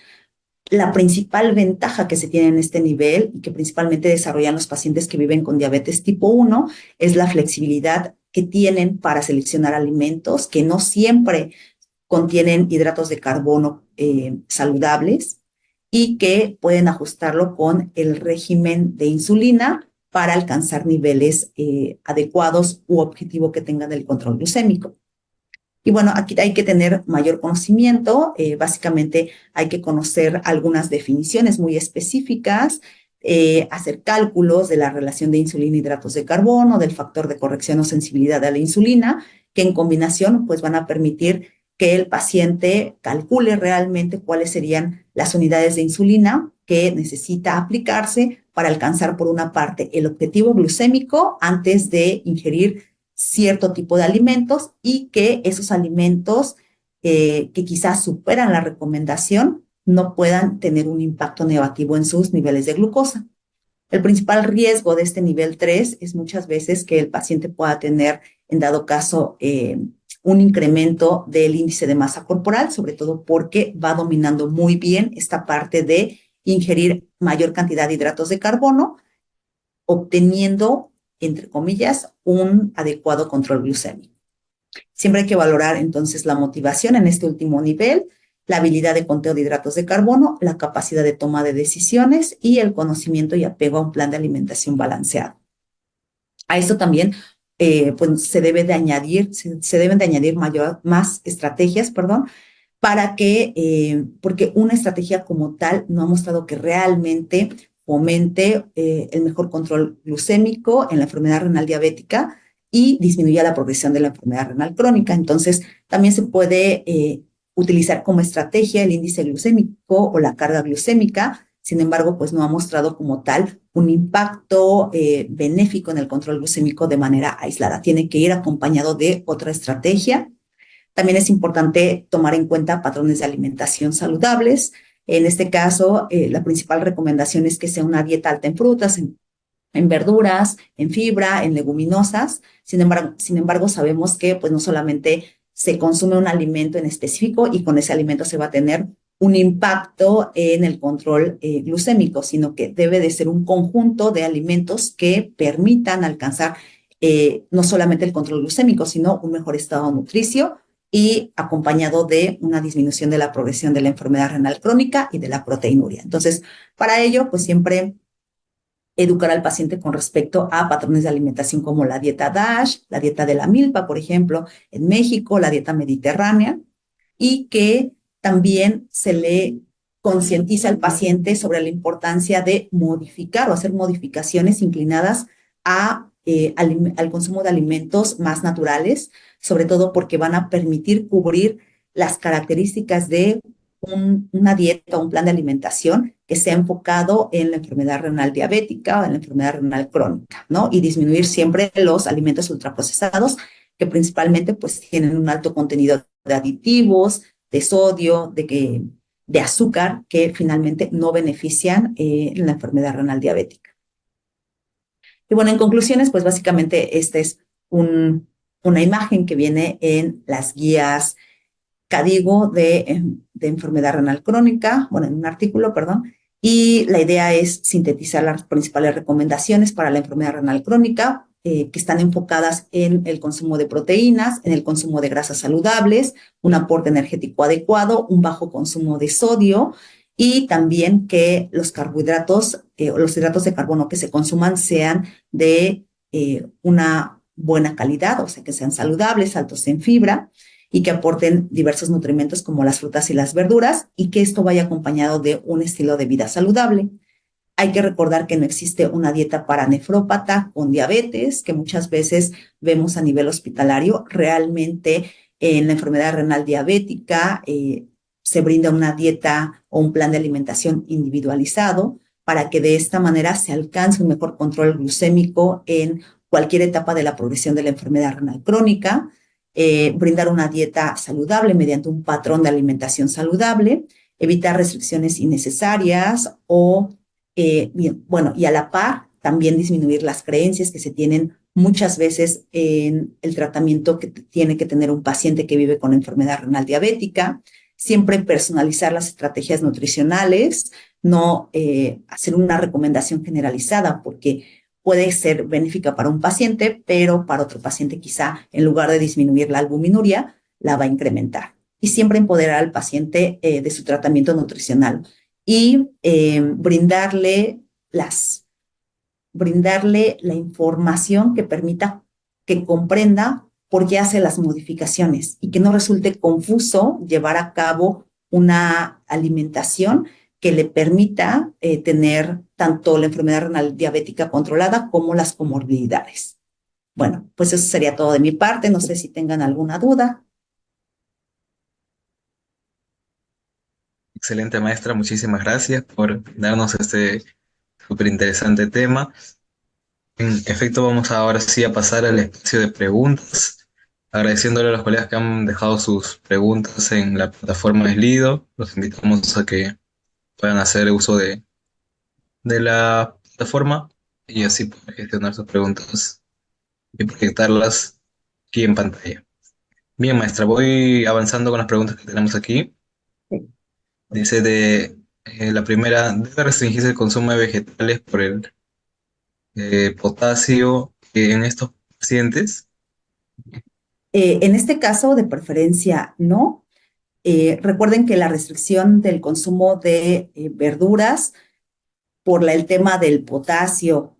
La principal ventaja que se tiene en este nivel y que principalmente desarrollan los pacientes que viven con diabetes tipo 1 es la flexibilidad que tienen para seleccionar alimentos que no siempre contienen hidratos de carbono saludables y que pueden ajustarlo con el régimen de insulina para alcanzar niveles adecuados u objetivo que tengan del control glucémico. Y bueno, aquí hay que tener mayor conocimiento, básicamente hay que conocer algunas definiciones muy específicas, hacer cálculos de la relación de insulina y hidratos de carbono, del factor de corrección o sensibilidad a la insulina, que en combinación pues van a permitir que el paciente calcule realmente cuáles serían las unidades de insulina que necesita aplicarse para alcanzar por una parte el objetivo glucémico antes de ingerir cierto tipo de alimentos y que esos alimentos que quizás superan la recomendación no puedan tener un impacto negativo en sus niveles de glucosa. El principal riesgo de este nivel 3 es muchas veces que el paciente pueda tener, en dado caso, un incremento del índice de masa corporal, sobre todo porque va dominando muy bien esta parte de ingerir mayor cantidad de hidratos de carbono, obteniendo entre comillas, un adecuado control glucémico. Siempre hay que valorar entonces la motivación en este último nivel la habilidad de conteo de hidratos de carbono, la capacidad de toma de decisiones y el conocimiento y apego a un plan de alimentación balanceado. A esto también pues se deben de añadir más estrategias, perdón, para que, porque una estrategia como tal no ha mostrado que realmente fomente el mejor control glucémico en la enfermedad renal diabética y disminuya la progresión de la enfermedad renal crónica. Entonces, también se puede utilizar como estrategia el índice glucémico o la carga glucémica. Sin embargo, pues no ha mostrado como tal un impacto benéfico en el control glucémico de manera aislada. Tiene que ir acompañado de otra estrategia. También es importante tomar en cuenta patrones de alimentación saludables. En este caso, la principal recomendación es que sea una dieta alta en frutas, en verduras, en fibra, en leguminosas. Sin embargo, sabemos que pues no solamente se consume un alimento en específico y con ese alimento se va a tener un impacto en el control glucémico, sino que debe de ser un conjunto de alimentos que permitan alcanzar no solamente el control glucémico, sino un mejor estado nutricio y acompañado de una disminución de la progresión de la enfermedad renal crónica y de la proteinuria. Entonces, para ello, pues siempre educar al paciente con respecto a patrones de alimentación como la dieta DASH, la dieta de la milpa, por ejemplo, en México, la dieta mediterránea, y que también se le concientiza al paciente sobre la importancia de modificar o hacer modificaciones inclinadas al consumo de alimentos más naturales, sobre todo porque van a permitir cubrir las características de una dieta o un plan de alimentación que sea enfocado en la enfermedad renal diabética o en la enfermedad renal crónica, ¿no? Y disminuir siempre los alimentos ultraprocesados que principalmente pues tienen un alto contenido de aditivos, de sodio, de azúcar, que finalmente no benefician en la enfermedad renal diabética. Y bueno, en conclusiones, pues básicamente esta es una imagen que viene en las guías CADIGO de enfermedad renal crónica, bueno, en un artículo, perdón, y la idea es sintetizar las principales recomendaciones para la enfermedad renal crónica, que están enfocadas en el consumo de proteínas, en el consumo de grasas saludables, un aporte energético adecuado, un bajo consumo de sodio y también que los carbohidratos o los hidratos de carbono que se consuman sean de una buena calidad, o sea, que sean saludables, altos en fibra y que aporten diversos nutrimentos como las frutas y las verduras y que esto vaya acompañado de un estilo de vida saludable. Hay que recordar que no existe una dieta para nefrópata con diabetes, que muchas veces vemos a nivel hospitalario. Realmente en la enfermedad renal diabética se brinda una dieta o un plan de alimentación individualizado para que de esta manera se alcance un mejor control glucémico en cualquier etapa de la progresión de la enfermedad renal crónica, brindar una dieta saludable mediante un patrón de alimentación saludable, evitar restricciones innecesarias o bien, bueno, y a la par también disminuir las creencias que se tienen muchas veces en el tratamiento que tiene que tener un paciente que vive con enfermedad renal diabética, siempre personalizar las estrategias nutricionales, no hacer una recomendación generalizada porque puede ser benéfica para un paciente, pero para otro paciente quizá en lugar de disminuir la albuminuria, la va a incrementar. Y siempre empoderar al paciente de su tratamiento nutricional y brindarle la información que permita que comprenda por qué hace las modificaciones y que no resulte confuso llevar a cabo una alimentación que le permita tener tanto la enfermedad renal diabética controlada como las comorbilidades. Bueno, pues eso sería todo de mi parte. No sé si tengan alguna duda. Excelente maestra, muchísimas gracias por darnos este súper interesante tema. En efecto, vamos ahora sí a pasar al espacio de preguntas, agradeciéndole a los colegas que han dejado sus preguntas en la plataforma de Slido. Los invitamos a que puedan hacer uso de la plataforma y así poder gestionar sus preguntas y proyectarlas aquí en pantalla. Bien, maestra, voy avanzando con las preguntas que tenemos aquí. Dice la primera, ¿debe restringirse el consumo de vegetales por el potasio en estos pacientes? En este caso, de preferencia, no. Recuerden que la restricción del consumo de verduras por el tema del potasio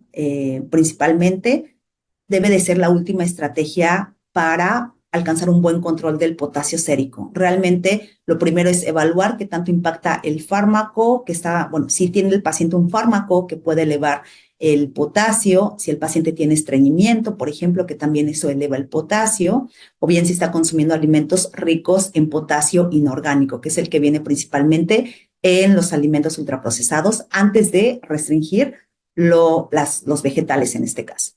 principalmente, debe de ser la última estrategia para alcanzar un buen control del potasio sérico. Realmente lo primero es evaluar qué tanto impacta el fármaco que está, bueno, si tiene el paciente un fármaco que puede elevar el potasio, si el paciente tiene estreñimiento, por ejemplo, que también eso eleva el potasio, o bien si está consumiendo alimentos ricos en potasio inorgánico, que es el que viene principalmente en los alimentos ultraprocesados antes de restringir los vegetales en este caso.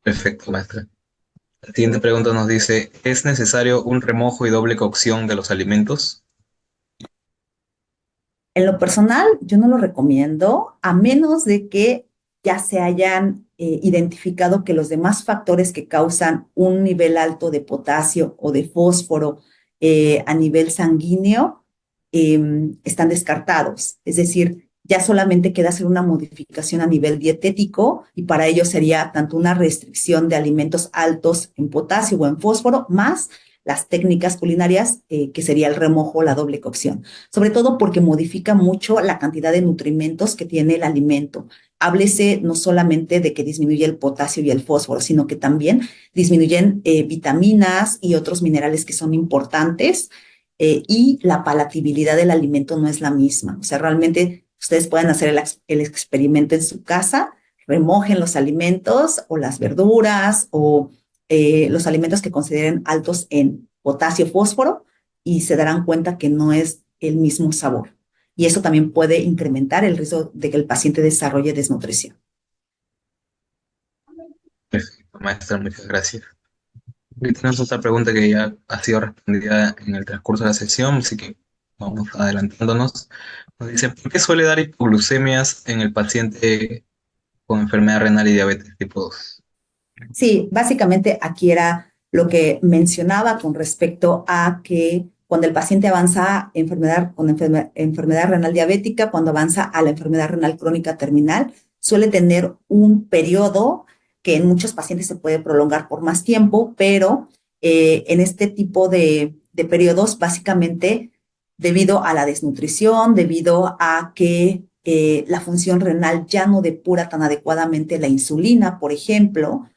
Perfecto, maestra. La siguiente pregunta nos dice, ¿es necesario un remojo y doble cocción de los alimentos? En lo personal, yo no lo recomiendo a menos de que ya se hayan identificado que los demás factores que causan un nivel alto de potasio o de fósforo a nivel sanguíneo están descartados. Es decir, ya solamente queda hacer una modificación a nivel dietético y para ello sería tanto una restricción de alimentos altos en potasio o en fósforo, más las técnicas culinarias, que sería el remojo o la doble cocción, sobre todo porque modifica mucho la cantidad de nutrimentos que tiene el alimento. Háblese no solamente de que disminuye el potasio y el fósforo, sino que también disminuyen vitaminas y otros minerales que son importantes, y la palatabilidad del alimento no es la misma. O sea, realmente ustedes pueden hacer el experimento en su casa, remojen los alimentos o las verduras o los alimentos que consideren altos en potasio, fósforo, y se darán cuenta que no es el mismo sabor. Y eso también puede incrementar el riesgo de que el paciente desarrolle desnutrición. Perfecto, maestra, muchas gracias. Y tenemos otra pregunta que ya ha sido respondida en el transcurso de la sesión, así que vamos adelantándonos. Nos dice, ¿por qué suele dar hipoglucemias en el paciente con enfermedad renal y diabetes tipo 2? Sí, básicamente aquí era lo que mencionaba con respecto a que cuando el paciente avanza con enfermedad renal diabética, cuando avanza a la enfermedad renal crónica terminal, suele tener un periodo que en muchos pacientes se puede prolongar por más tiempo, pero en este tipo de periodos, básicamente debido a la desnutrición, debido a que la función renal ya no depura tan adecuadamente la insulina, por ejemplo,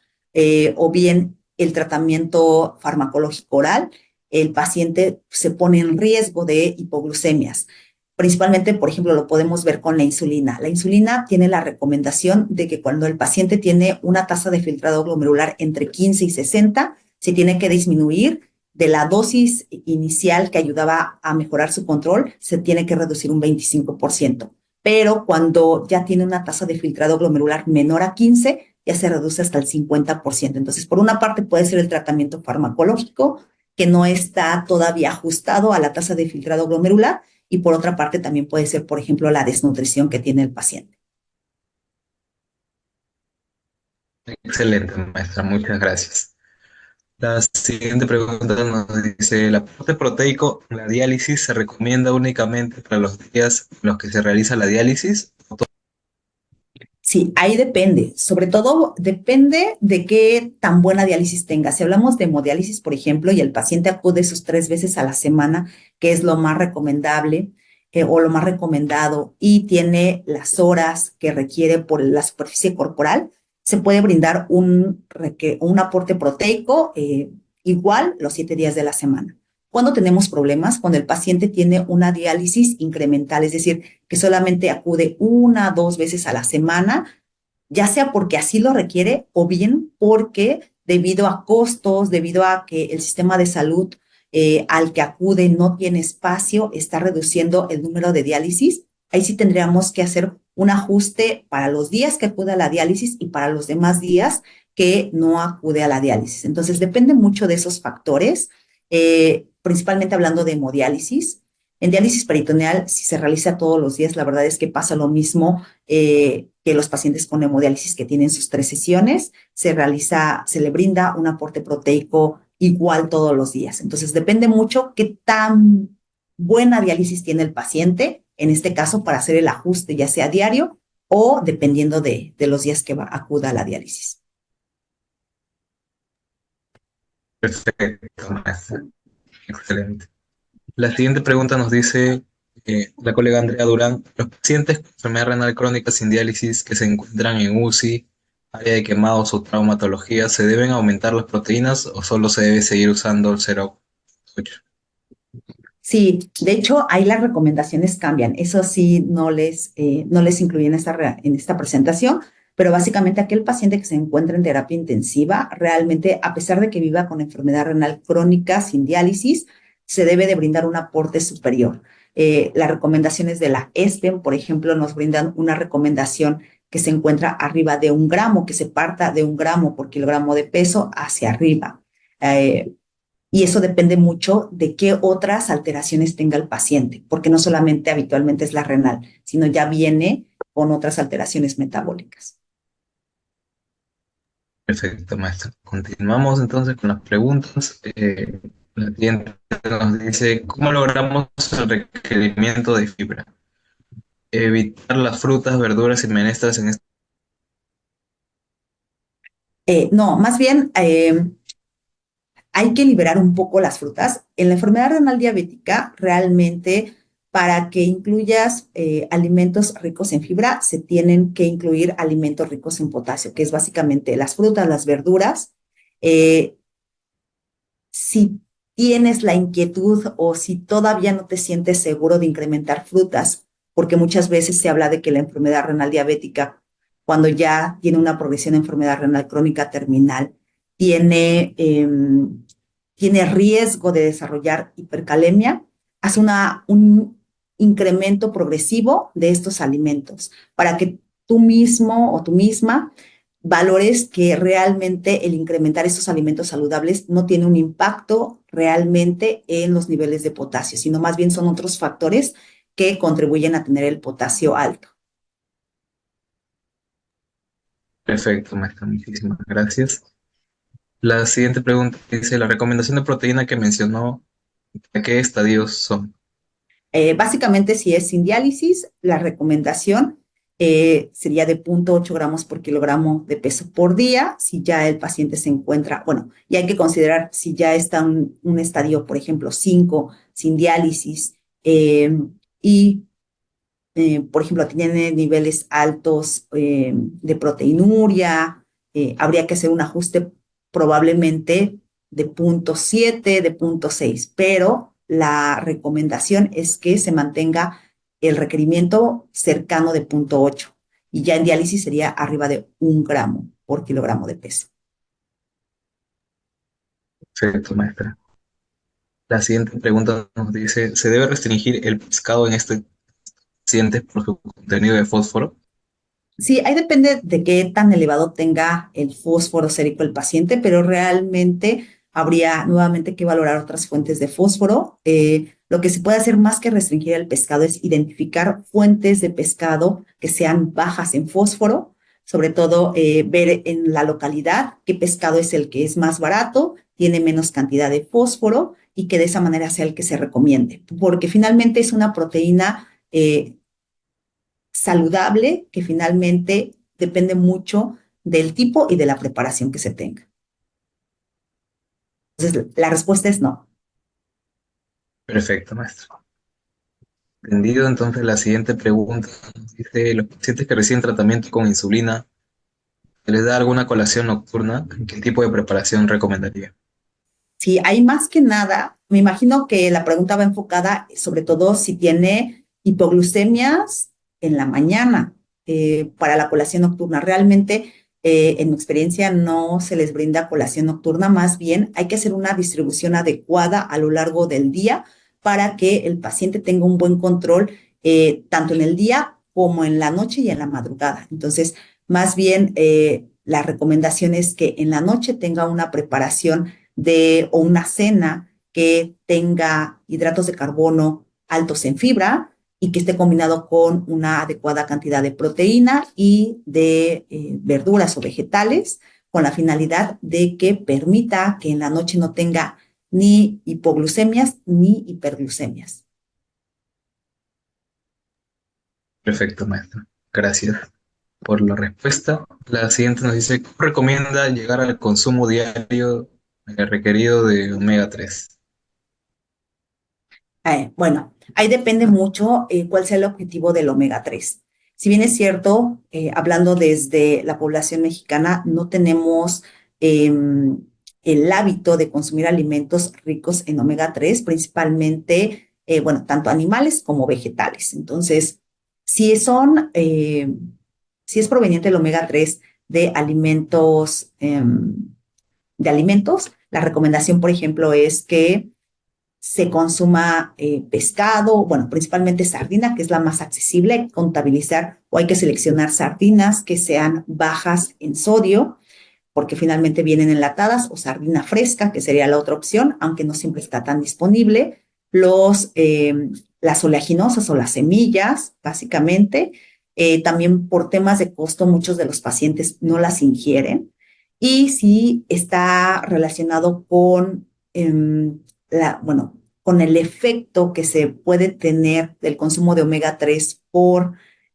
o bien el tratamiento farmacológico oral, el paciente se pone en riesgo de hipoglucemias. Principalmente, por ejemplo, lo podemos ver con la insulina. La insulina tiene la recomendación de que cuando el paciente tiene una tasa de filtrado glomerular entre 15 y 60, se tiene que disminuir de la dosis inicial que ayudaba a mejorar su control, se tiene que reducir un 25%. Pero cuando ya tiene una tasa de filtrado glomerular menor a 15, ya se reduce hasta el 50%. Entonces, por una parte puede ser el tratamiento farmacológico, que no está todavía ajustado a la tasa de filtrado glomerular, y por otra parte también puede ser, por ejemplo, la desnutrición que tiene el paciente. Excelente, maestra, muchas gracias. La siguiente pregunta nos dice, ¿el aporte proteico en la diálisis se recomienda únicamente para los días en los que se realiza la diálisis? Sí, ahí depende. Sobre todo depende de qué tan buena diálisis tenga. Si hablamos de hemodiálisis, por ejemplo, y el paciente acude sus 3 veces a la semana, que es lo más recomendable o lo más recomendado, y tiene las horas que requiere por la superficie corporal, se puede brindar un aporte proteico igual los 7 días de la semana. Cuando tenemos problemas, cuando el paciente tiene una diálisis incremental, es decir, que solamente acude 1 o 2 veces a la semana, ya sea porque así lo requiere o bien porque debido a costos, debido a que el sistema de salud al que acude no tiene espacio, está reduciendo el número de diálisis. Ahí sí tendríamos que hacer un ajuste para los días que acude a la diálisis y para los demás días que no acude a la diálisis. Entonces, depende mucho de esos factores, principalmente hablando de hemodiálisis. En diálisis peritoneal, si se realiza todos los días, la verdad es que pasa lo mismo que los pacientes con hemodiálisis que tienen sus 3 sesiones, se le brinda un aporte proteico igual todos los días. Entonces, depende mucho qué tan buena diálisis tiene el paciente, en este caso, para hacer el ajuste, ya sea diario o dependiendo de los días que acuda a la diálisis. Perfecto, maestra. Excelente. La siguiente pregunta nos dice la colega Andrea Durán, los pacientes con enfermedad renal crónica sin diálisis que se encuentran en UCI, área de quemados o traumatología, ¿se deben aumentar las proteínas o solo se debe seguir usando el 0,8? Sí, de hecho, ahí las recomendaciones cambian. Eso sí, no les incluí en en esta presentación, pero básicamente aquel paciente que se encuentra en terapia intensiva, realmente, a pesar de que viva con enfermedad renal crónica sin diálisis, se debe de brindar un aporte superior. Las recomendaciones de la ESPEN, por ejemplo, nos brindan una recomendación que se encuentra arriba de 1 gramo, que se parta de 1 gramo por kilogramo de peso hacia arriba. Eh, y eso depende mucho de qué otras alteraciones tenga el paciente, porque no solamente habitualmente es la renal, sino ya viene con otras alteraciones metabólicas. Perfecto, maestra. Continuamos entonces con las preguntas. La siguiente nos dice, ¿cómo logramos el requerimiento de fibra? Evitar las frutas, verduras y menestras en este... No, más bien hay que liberar un poco las frutas. En la enfermedad renal diabética, realmente para que incluyas alimentos ricos en fibra, se tienen que incluir alimentos ricos en potasio, que es básicamente las frutas, las verduras. Eh, si tienes la inquietud o si todavía no te sientes seguro de incrementar frutas, porque muchas veces se habla de que la enfermedad renal diabética, cuando ya tiene una progresión de enfermedad renal crónica terminal, tiene, tiene riesgo de desarrollar hipercalemia, haz un incremento progresivo de estos alimentos para que tú mismo o tú misma valores que realmente el incrementar estos alimentos saludables no tiene un impacto realmente en los niveles de potasio, sino más bien son otros factores que contribuyen a tener el potasio alto. Perfecto, maestra. Muchísimas gracias. La siguiente pregunta dice, la recomendación de proteína que mencionó, ¿a qué estadios son? Básicamente, si es sin diálisis, la recomendación sería de 0,8 gramos por kilogramo de peso por día. Si ya el paciente se encuentra, bueno, y hay que considerar si ya está en un estadio, por ejemplo, 5 sin diálisis, y por ejemplo, tiene niveles altos de proteinuria, habría que hacer un ajuste probablemente de 0,7, de 0,6, pero la recomendación es que se mantenga el requerimiento cercano de 0,8 y ya en diálisis sería arriba de 1 gramo por kilogramo de peso. Perfecto, maestra. La siguiente pregunta nos dice, ¿se debe restringir el pescado en este paciente por su contenido de fósforo? Sí, ahí depende de qué tan elevado tenga el fósforo sérico el paciente, pero realmente habría nuevamente que valorar otras fuentes de fósforo. Lo que se puede hacer más que restringir el pescado es identificar fuentes de pescado que sean bajas en fósforo, sobre todo ver en la localidad qué pescado es el que es más barato, tiene menos cantidad de fósforo y que de esa manera sea el que se recomiende, porque finalmente es una proteína saludable que finalmente depende mucho del tipo y de la preparación que se tenga. Entonces, la respuesta es no. Perfecto, maestro. Entendido, entonces la siguiente pregunta nos dice, ¿los pacientes que reciben tratamiento con insulina, ¿se les da alguna colación nocturna? ¿Qué tipo de preparación recomendaría? Si hay más que nada, me imagino que la pregunta va enfocada sobre todo si tiene hipoglucemias en la mañana para la colación nocturna. Realmente, en mi experiencia, no se les brinda colación nocturna, más bien hay que hacer una distribución adecuada a lo largo del día para que el paciente tenga un buen control tanto en el día como en la noche y en la madrugada. Entonces, más bien, la recomendación es que en la noche tenga una preparación o una cena que tenga hidratos de carbono altos en fibra y que esté combinado con una adecuada cantidad de proteína y de verduras o vegetales, con la finalidad de que permita que en la noche no tenga ni hipoglucemias ni hiperglucemias. Perfecto, maestro. Gracias por la respuesta. La siguiente nos dice, ¿cómo recomienda llegar al consumo diario? el requerido de omega 3. Bueno, ahí depende mucho cuál sea el objetivo del omega 3. Si bien es cierto, hablando desde la población mexicana, no tenemos el hábito de consumir alimentos ricos en omega 3, principalmente, bueno, tanto animales como vegetales. Entonces, si son, si es proveniente el omega 3 de alimentos, la recomendación, por ejemplo, es que se consuma pescado, bueno, principalmente sardina, que es la más accesible, hay que contabilizar o hay que seleccionar sardinas que sean bajas en sodio, porque finalmente vienen enlatadas, o sardina fresca, que sería la otra opción, aunque no siempre está tan disponible. Las oleaginosas o las semillas, básicamente. También por temas de costo, muchos de los pacientes no las ingieren. Y si está relacionado con bueno, con el efecto que se puede tener del consumo de omega 3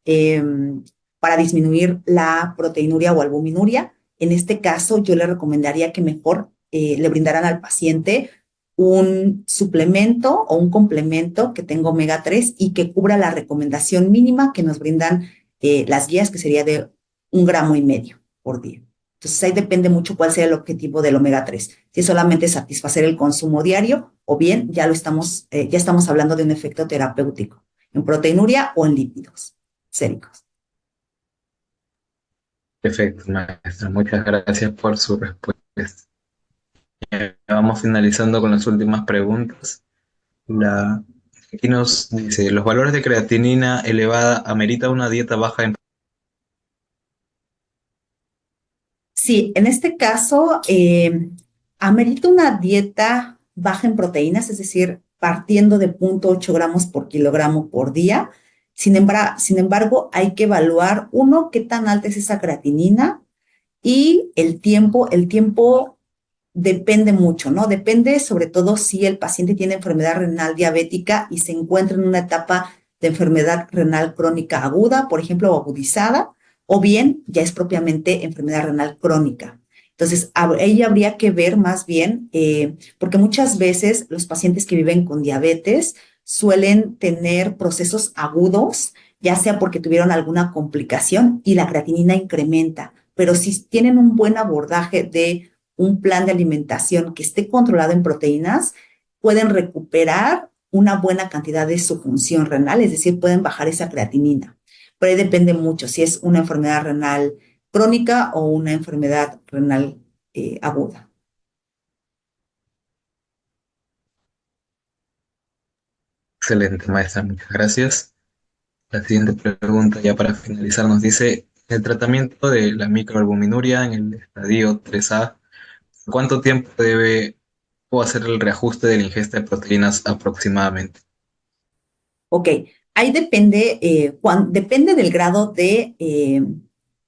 eh, para disminuir la proteinuria o albuminuria. En este caso, yo le recomendaría que mejor le brindaran al paciente un suplemento o un complemento que tenga omega 3 y que cubra la recomendación mínima que nos brindan las guías, que sería de 1,5 gramos por día. Entonces ahí depende mucho cuál sea el objetivo del omega 3. Si es solamente satisfacer el consumo diario o bien ya estamos hablando de un efecto terapéutico en proteinuria o en lípidos séricos. Perfecto, maestra. Muchas gracias por su respuesta. Vamos finalizando con las últimas preguntas. La, Aquí nos dice, ¿los valores de creatinina elevada amerita una dieta baja en... Sí, en este caso, amerita una dieta baja en proteínas, es decir, partiendo de 0,8 gramos por kilogramo por día. Sin embargo, hay que evaluar, uno, qué tan alta es esa creatinina y el tiempo. El tiempo depende mucho, ¿no? Depende sobre todo si el paciente tiene enfermedad renal diabética y se encuentra en una etapa de enfermedad renal crónica aguda, por ejemplo, o agudizada, o bien ya es propiamente enfermedad renal crónica. Entonces, ahí habría que ver más bien, porque muchas veces los pacientes que viven con diabetes suelen tener procesos agudos, ya sea porque tuvieron alguna complicación y la creatinina incrementa, pero si tienen un buen abordaje de un plan de alimentación que esté controlado en proteínas, pueden recuperar una buena cantidad de su función renal, es decir, pueden bajar esa creatinina. Pero ahí depende mucho si es una enfermedad renal crónica o una enfermedad renal aguda. Excelente, maestra. Muchas gracias. La siguiente pregunta, ya para finalizar, nos dice, el tratamiento de la microalbuminuria en el estadio 3A, ¿cuánto tiempo debe o hacer el reajuste de la ingesta de proteínas aproximadamente? Ok, ahí depende, depende del grado de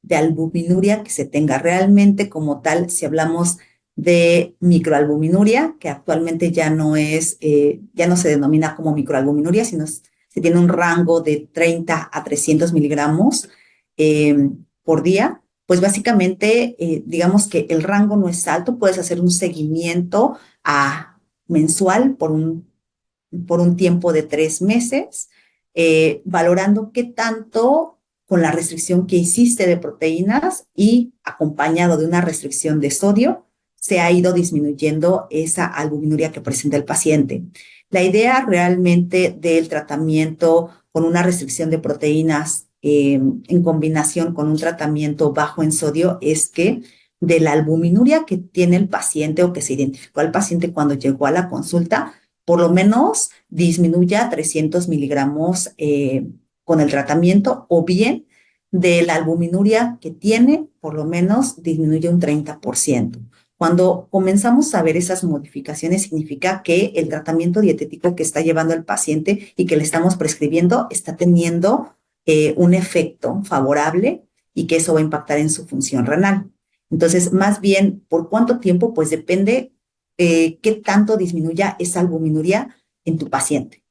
albuminuria que se tenga. Realmente, como tal, si hablamos de microalbuminuria, que actualmente ya no se denomina como microalbuminuria, sino se tiene un rango de 30 a 300 miligramos por día, pues básicamente, digamos que el rango no es alto, puedes hacer un seguimiento mensual por un tiempo de 3 meses, valorando qué tanto con la restricción que hiciste de proteínas y acompañado de una restricción de sodio, se ha ido disminuyendo esa albuminuria que presenta el paciente. La idea realmente del tratamiento con una restricción de proteínas en combinación con un tratamiento bajo en sodio es que de la albuminuria que tiene el paciente o que se identificó al paciente cuando llegó a la consulta, por lo menos disminuya 300 miligramos con el tratamiento, o bien de la albuminuria que tiene, por lo menos disminuye un 30%. Cuando comenzamos a ver esas modificaciones, significa que el tratamiento dietético que está llevando el paciente y que le estamos prescribiendo está teniendo un efecto favorable y que eso va a impactar en su función renal. Entonces, más bien, ¿por cuánto tiempo? Pues depende qué tanto disminuya esa albuminuria en tu paciente.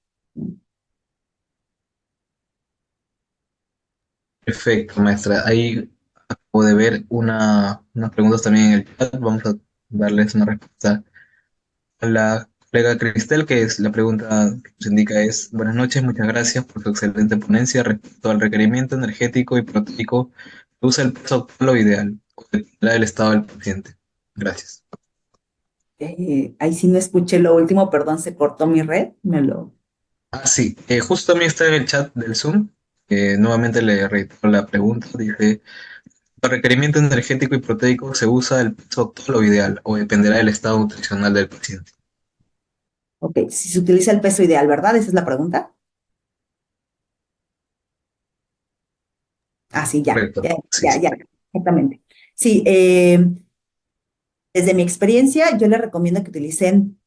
Perfecto, maestra. Ahí acabo de ver unas preguntas también en el chat. Vamos a darles una respuesta a la colega Cristel, que es la pregunta que nos indica es: buenas noches, muchas gracias por su excelente ponencia respecto al requerimiento energético y proteico. ¿Usa el peso actual o ideal? ¿O dependerá del estado del paciente? Gracias. Ahí sí no escuché lo último, perdón, se cortó mi red, me lo... Ah, sí, justo también está en el chat del Zoom. Nuevamente le reitero la pregunta. Dice: ¿para requerimiento energético y proteico se usa el peso actual o ideal? ¿O dependerá del estado nutricional del paciente? Ok, si se utiliza el peso ideal, ¿verdad? Esa es la pregunta. Ah, sí, ya, Correcto. ya, Sí, ya, sí. ya, exactamente. Sí, desde mi experiencia, yo les recomiendo que utilicen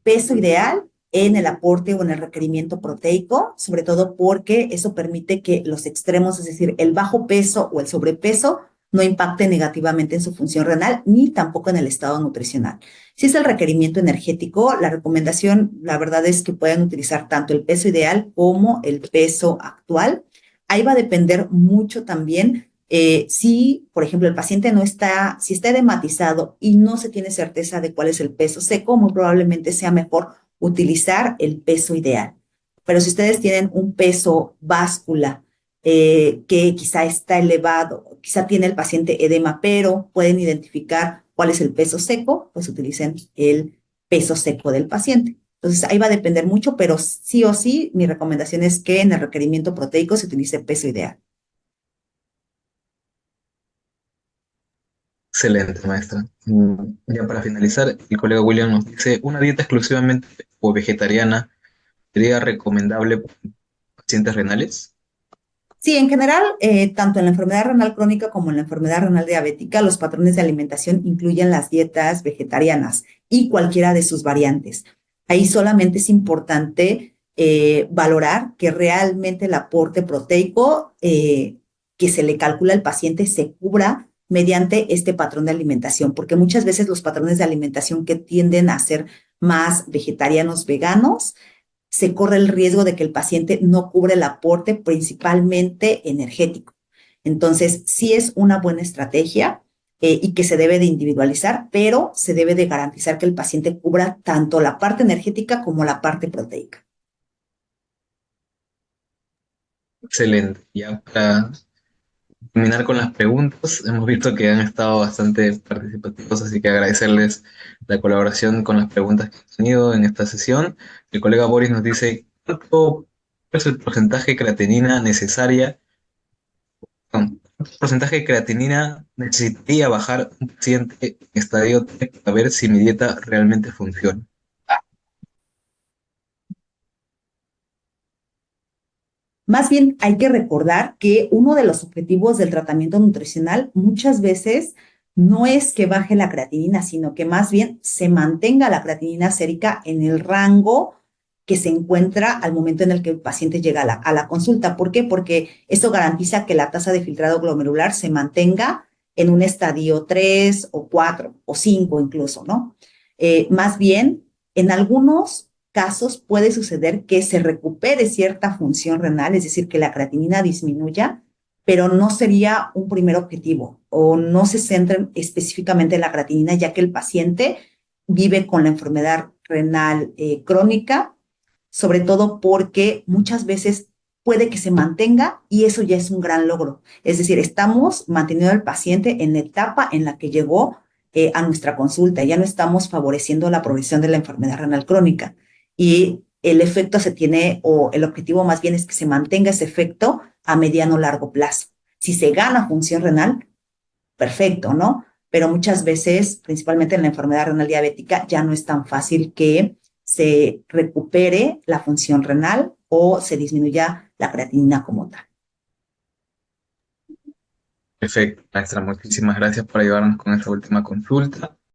peso ideal en el aporte o en el requerimiento proteico, sobre todo porque eso permite que los extremos, es decir, el bajo peso o el sobrepeso, no impacte negativamente en su función renal ni tampoco en el estado nutricional. Si es el requerimiento energético, la recomendación, la verdad es que pueden utilizar tanto el peso ideal como el peso actual. Ahí va a depender mucho también si, por ejemplo, el paciente no está, si está edematizado y no se tiene certeza de cuál es el peso seco, muy probablemente sea mejor utilizar el peso ideal. Pero si ustedes tienen un peso báscula que quizá está elevado, quizá tiene el paciente edema, pero pueden identificar cuál es el peso seco, pues utilicen el peso seco del paciente. Entonces ahí va a depender mucho, pero sí o sí, mi recomendación es que en el requerimiento proteico se utilice peso ideal. Excelente, maestra. Ya para finalizar, el colega William nos dice: ¿una dieta exclusivamente o vegetariana sería recomendable para pacientes renales? Sí, en general, tanto en la enfermedad renal crónica como en la enfermedad renal diabética, los patrones de alimentación incluyen las dietas vegetarianas y cualquiera de sus variantes. Ahí solamente es importante valorar que realmente el aporte proteico que se le calcula al paciente se cubra mediante este patrón de alimentación, porque muchas veces los patrones de alimentación que tienden a ser más vegetarianos, veganos, se corre el riesgo de que el paciente no cubre el aporte principalmente energético. Entonces, sí es una buena estrategia y que se debe de individualizar, pero se debe de garantizar que el paciente cubra tanto la parte energética como la parte proteica. Excelente. Ya para terminar con las preguntas, hemos visto que han estado bastante participativos, así que agradecerles la colaboración con las preguntas que han tenido en esta sesión. El colega Boris nos dice: ¿cuánto es el porcentaje de creatinina necesaria? ¿Cuánto porcentaje de creatinina necesitaría bajar un paciente en estadio 3 para ver si mi dieta realmente funciona? Más bien hay que recordar que uno de los objetivos del tratamiento nutricional muchas veces no es que baje la creatinina, sino que más bien se mantenga la creatinina sérica en el rango que se encuentra al momento en el que el paciente llega a la consulta. ¿Por qué? Porque eso garantiza que la tasa de filtrado glomerular se mantenga en un estadio 3 o 4 o 5 incluso, ¿no? Más bien, en algunos casos puede suceder que se recupere cierta función renal, es decir, que la creatinina disminuya, pero no sería un primer objetivo o no se centren específicamente en la creatinina, ya que el paciente vive con la enfermedad renal crónica, sobre todo porque muchas veces puede que se mantenga y eso ya es un gran logro. Es decir, estamos manteniendo al paciente en la etapa en la que llegó a nuestra consulta, ya no estamos favoreciendo la progresión de la enfermedad renal crónica y el efecto se tiene, o el objetivo más bien es que se mantenga ese efecto a mediano o largo plazo. Si se gana función renal, perfecto, ¿no? Pero muchas veces, principalmente en la enfermedad renal diabética, ya no es tan fácil que se recupere la función renal o se disminuya la creatinina como tal. Perfecto, maestra. Muchísimas gracias por ayudarnos con esta última consulta.